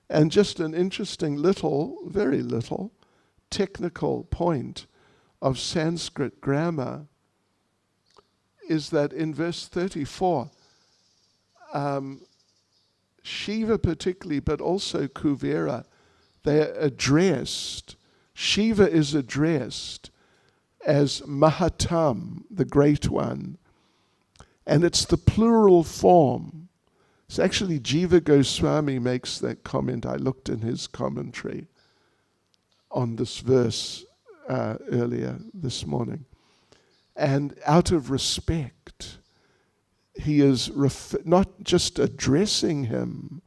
And just an interesting very little, technical point of Sanskrit grammar is that in verse 34, Shiva particularly, but also Kuvera, they're addressed. Shiva is addressed as Mahatam, the Great One. And it's the plural form. So actually Jiva Goswami makes that comment. I looked in his commentary on this verse earlier this morning. And out of respect, he is not just addressing him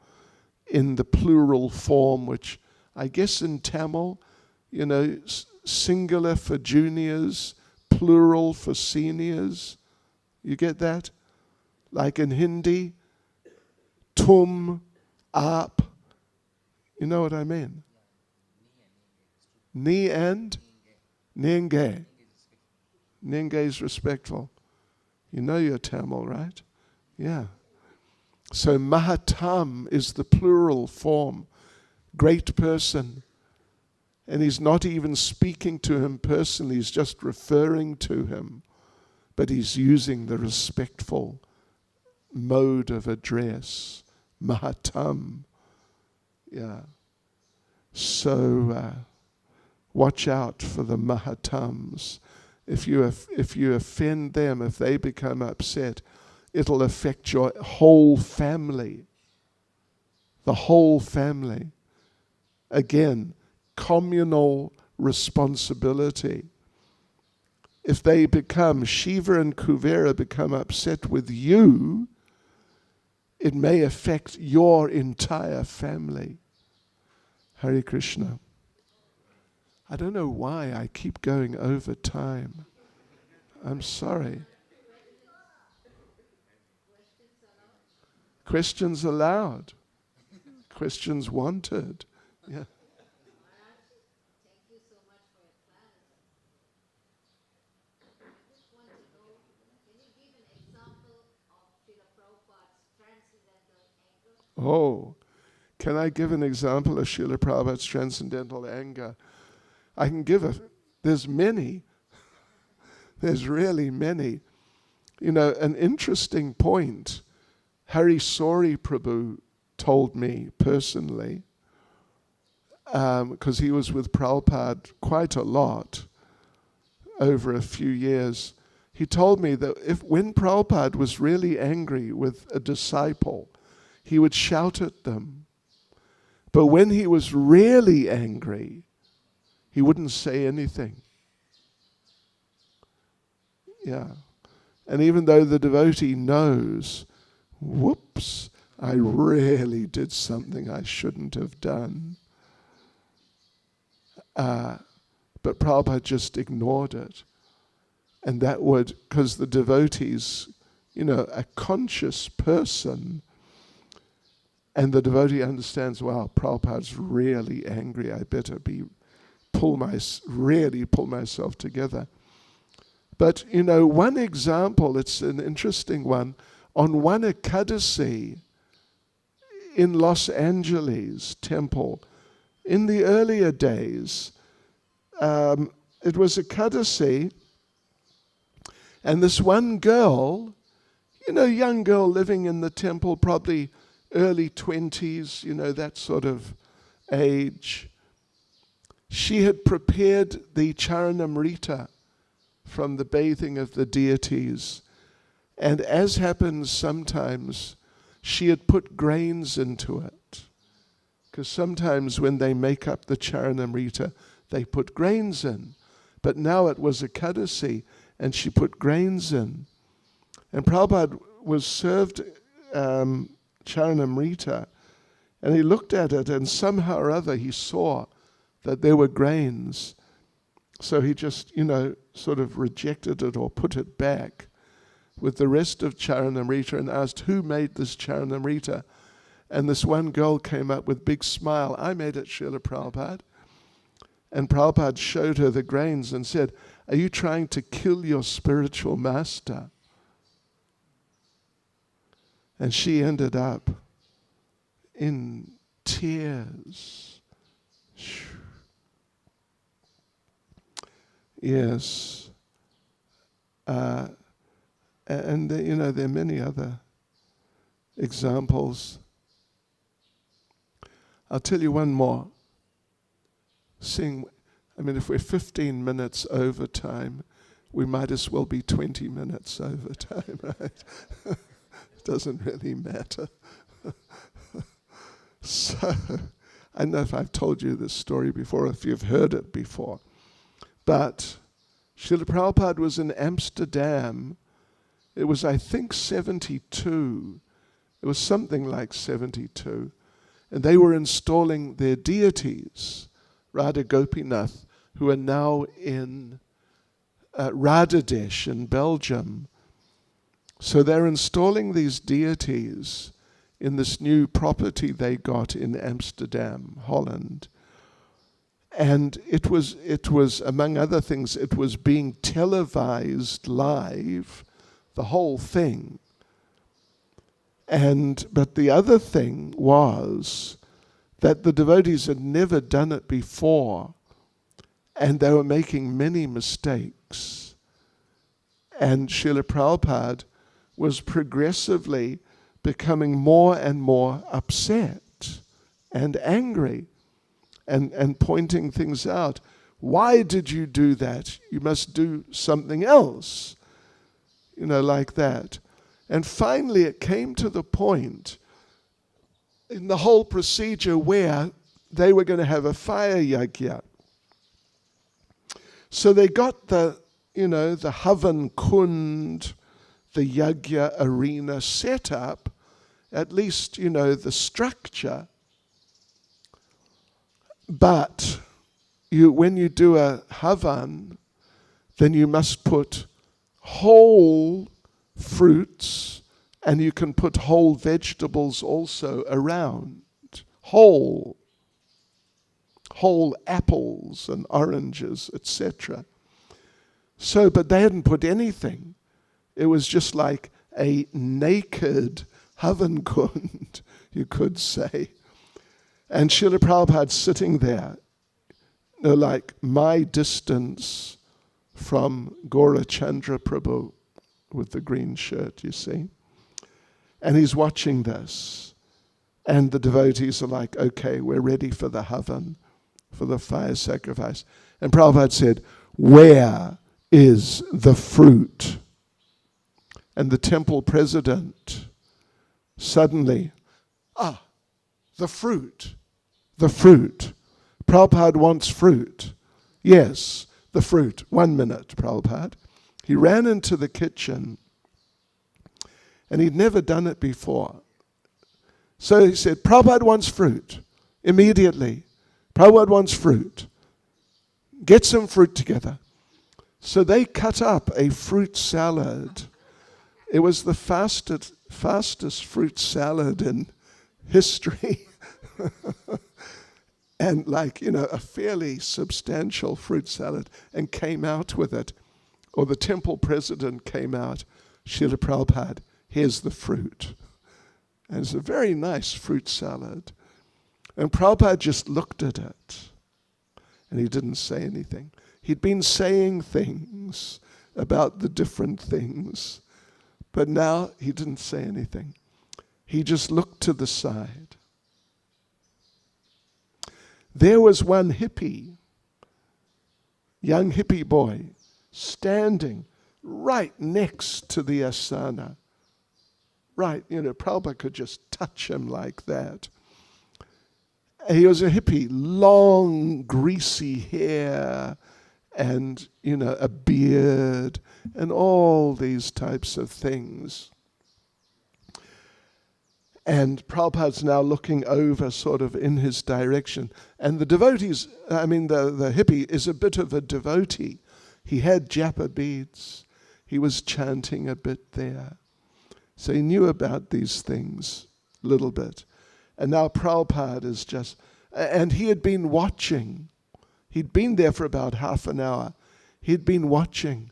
in the plural form, which I guess in Tamil, singular for juniors, plural for seniors. You get that? Like in Hindi, tum, aap. You know what I mean? Ni and Nenge. Nenge is respectful. You know your Tamil, right? Yeah. So Mahatam is the plural form. Great person. And he's not even speaking to him personally, he's just referring to him. But he's using the respectful mode of address. Mahatam. Yeah. So watch out for the Mahatams. If you offend them, if they become upset, it'll affect your whole family. The whole family. Again, communal responsibility. If they Shiva and Kuvera become upset with you, it may affect your entire family. Hare Krishna. I don't know why I keep going over time. I'm sorry. Questions allowed. Questions wanted. Yeah. Thank you so much for your class. I just want to know, can you give an example of Srila Prabhupada's transcendental anger? Oh, can I give an example of Srila Prabhupada's transcendental anger? I can there's many. There's really many. An interesting point, Hari Sori Prabhu told me personally, because he was with Prabhupada quite a lot over a few years. He told me that when Prabhupada was really angry with a disciple, he would shout at them. But when he was really angry, he wouldn't say anything. Yeah. And even though the devotee knows, whoops, I really did something I shouldn't have done. But Prabhupada just ignored it. And that would, because the devotee's, a conscious person, and the devotee understands, wow, Prabhupada's really angry, I better really pull myself together. But, one example, it's an interesting one. On one Ekadasi in Los Angeles temple, in the earlier days, it was Ekadasi, and this one girl, young girl living in the temple, probably, early 20s, that sort of age. She had prepared the Charanamrita from the bathing of the deities. And as happens sometimes, she had put grains into it. Because sometimes when they make up the Charanamrita, they put grains in. But now it was a Kadasi, and she put grains in. And Prabhupada was served Charanamrita, and he looked at it, and somehow or other he saw that there were grains. So he just, sort of rejected it or put it back with the rest of Charanamrita and asked, who made this Charanamrita? And this one girl came up with a big smile. I made it, Srila Prabhupada. And Prabhupada showed her the grains and said, are you trying to kill your spiritual master? And she ended up in tears. Yes. And there are many other examples. I'll tell you one more. If we're 15 minutes over time, we might as well be 20 minutes over time, right? It doesn't really matter. So, I don't know if I've told you this story before, if you've heard it before, but Srila Prabhupada was in Amsterdam. It was, I think, 72. It was something like 72. And they were installing their deities, Radha Gopinath, who are now in Radadesh in Belgium. So they're installing these deities in this new property they got in Amsterdam, Holland. And it was, among other things, it was being televised live, the whole thing. But the other thing was that the devotees had never done it before, and they were making many mistakes. And Srila Prabhupada was progressively becoming more and more upset and angry and pointing things out. Why did you do that? You must do something else. Like that. And finally it came to the point in the whole procedure where they were going to have a fire yajna. So they got the Havan Kund, the yajna arena set up, at least, the structure. But when you do a Havan, then you must put whole fruits, and you can put whole vegetables also around. Whole apples and oranges, etc. So, but they hadn't put anything. It was just like a naked Havan Kund, you could say. And Srila Prabhupada sitting there, like my distance from Gaura Chandra Prabhu with the green shirt, you see. And he's watching this. And the devotees are like, okay, we're ready for the Havan, for the fire sacrifice. And Prabhupada said, where is the fruit? And the temple president suddenly, the fruit. Prabhupada wants fruit. Yes, the fruit. 1 minute, Prabhupada. He ran into the kitchen, and he'd never done it before. So he said, Prabhupada wants fruit. Immediately. Prabhupada wants fruit. Get some fruit together. So they cut up a fruit salad. It was the fastest fruit salad in history. And a fairly substantial fruit salad, and came out with it. Or the temple president came out, Srila Prabhupada, here's the fruit. And it's a very nice fruit salad. And Prabhupada just looked at it, and he didn't say anything. He'd been saying things about the different things, but now he didn't say anything. he just looked to the side. There was one hippie, young hippie boy, standing right next to the asana. Right, Prabhupada could just touch him like that. He was a hippie, long, greasy hair, and, a beard, and all these types of things. And Prabhupada's now looking over sort of in his direction. And the devotees, the hippie is a bit of a devotee. He had japa beads. He was chanting a bit there. So he knew about these things a little bit. And now Prabhupada is just, and he had been watching. He'd been there for about half an hour. He'd been watching.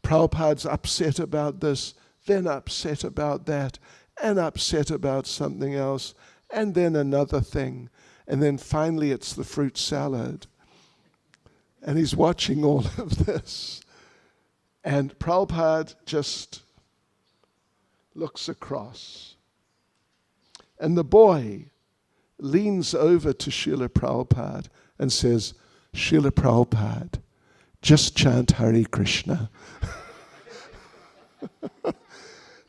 Prabhupada's upset about this, then upset about that, and upset about something else, and then another thing. And then finally it's the fruit salad. And he's watching all of this. And Prabhupada just looks across. And the boy leans over to Srila Prabhupada and says, Srila Prabhupada, just chant Hare Krishna.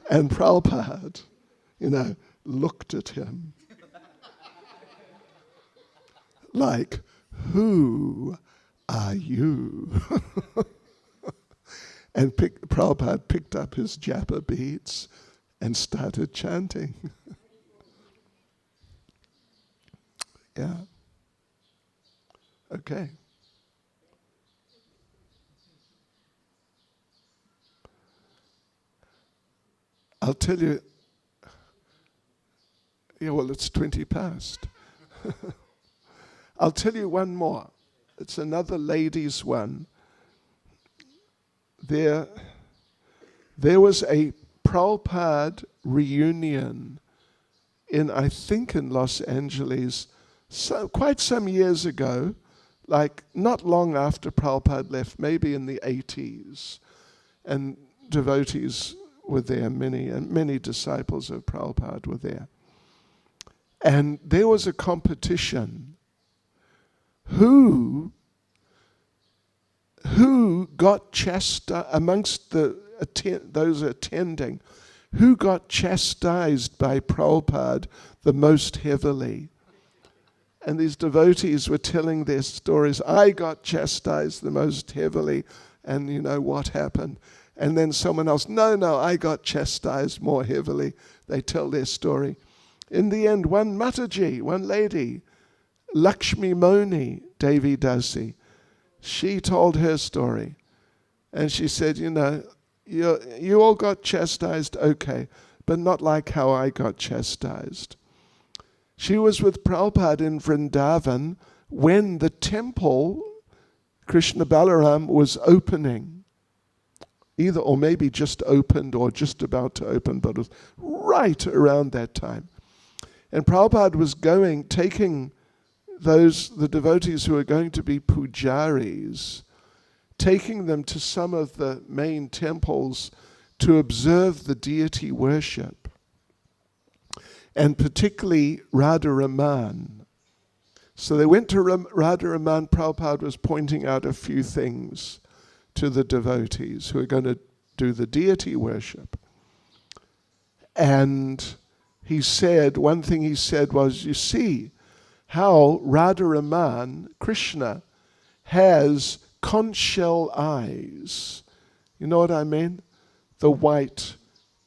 And Prabhupada, looked at him like, who are you? And Prabhupada picked up his japa beads and started chanting. Yeah. Okay. I'll tell you, it's 20 past. I'll tell you one more. It's another ladies' one. There was a Prabhupada reunion in Los Angeles, quite some years ago, like not long after Prabhupada left, maybe in the 80s. And devotees were there, many disciples of Prabhupada were there. And there was a competition. Who got chastised amongst those attending? Who got chastised by Prabhupada the most heavily? And these devotees were telling their stories. I got chastised the most heavily, and what happened? And then someone else, no, I got chastised more heavily. They tell their story. In the end, one Mataji, one lady, Lakshmi Moni Devi Dasi, she told her story. And she said, you all got chastised, okay, but not like how I got chastised. She was with Prabhupada in Vrindavan when the temple, Krishna Balaram, was opening. Either, or maybe just opened or just about to open, but it was right around that time. And Prabhupada was taking the devotees who were going to be pujaris, taking them to some of the main temples to observe the deity worship, and particularly Radharaman. So they went to Radharaman. Prabhupada was pointing out a few things to the devotees who are going to do the deity worship. And one thing he said was, you see how Radharaman, Krishna, has conch shell eyes. You know what I mean? The white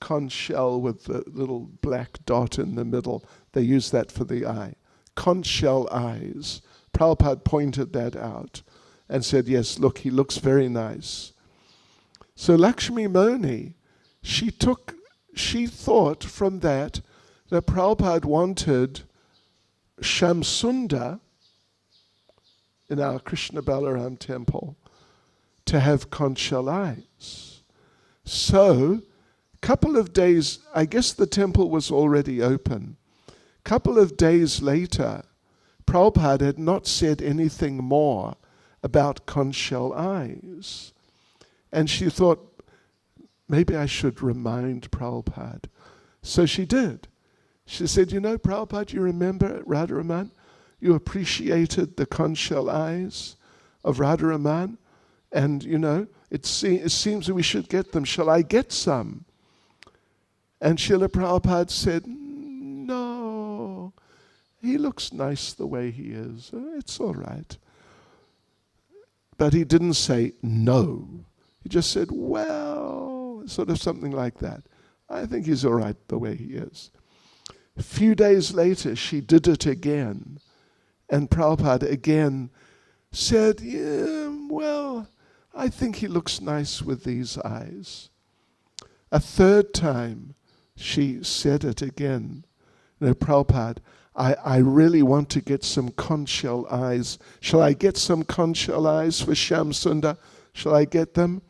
conch shell with the little black dot in the middle. They use that for the eye. Conch shell eyes. Prabhupada pointed that out and said, yes, look, he looks very nice. So Lakshmi Moni, she thought from that Prabhupada wanted Shamsunda in our Krishna Balaram temple to have conch shell eyes. So, couple of days, I guess the temple was already open. Couple of days later, Prabhupada had not said anything more about conch shell eyes. And she thought, maybe I should remind Prabhupada. So she did. She said, you know, Prabhupada, you remember Radharaman? You appreciated the conch shell eyes of Radharaman? And, you know, it seems that we should get them. Shall I get some? And Srila Prabhupada said, no, he looks nice the way he is. It's all right. But he didn't say no. He just said, well, sort of something like that. I think he's all right the way he is. A few days later, she did it again. And Prabhupada again said, yeah, well, I think he looks nice with these eyes. A third time, she said it again. You know, Prabhupada, I really want to get some conch shell eyes. Shall I get some conch shell eyes for Shyam Sundar? Shall I get them?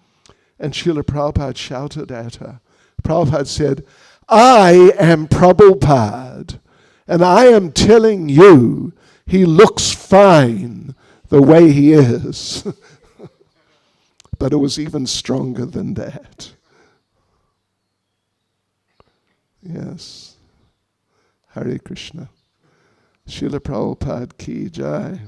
And Srila Prabhupada shouted at her. Prabhupada said, I am Prabhupada, and I am telling you, he looks fine the way he is. But it was even stronger than that. Yes. Hare Krishna. Srila Prabhupada ki jai.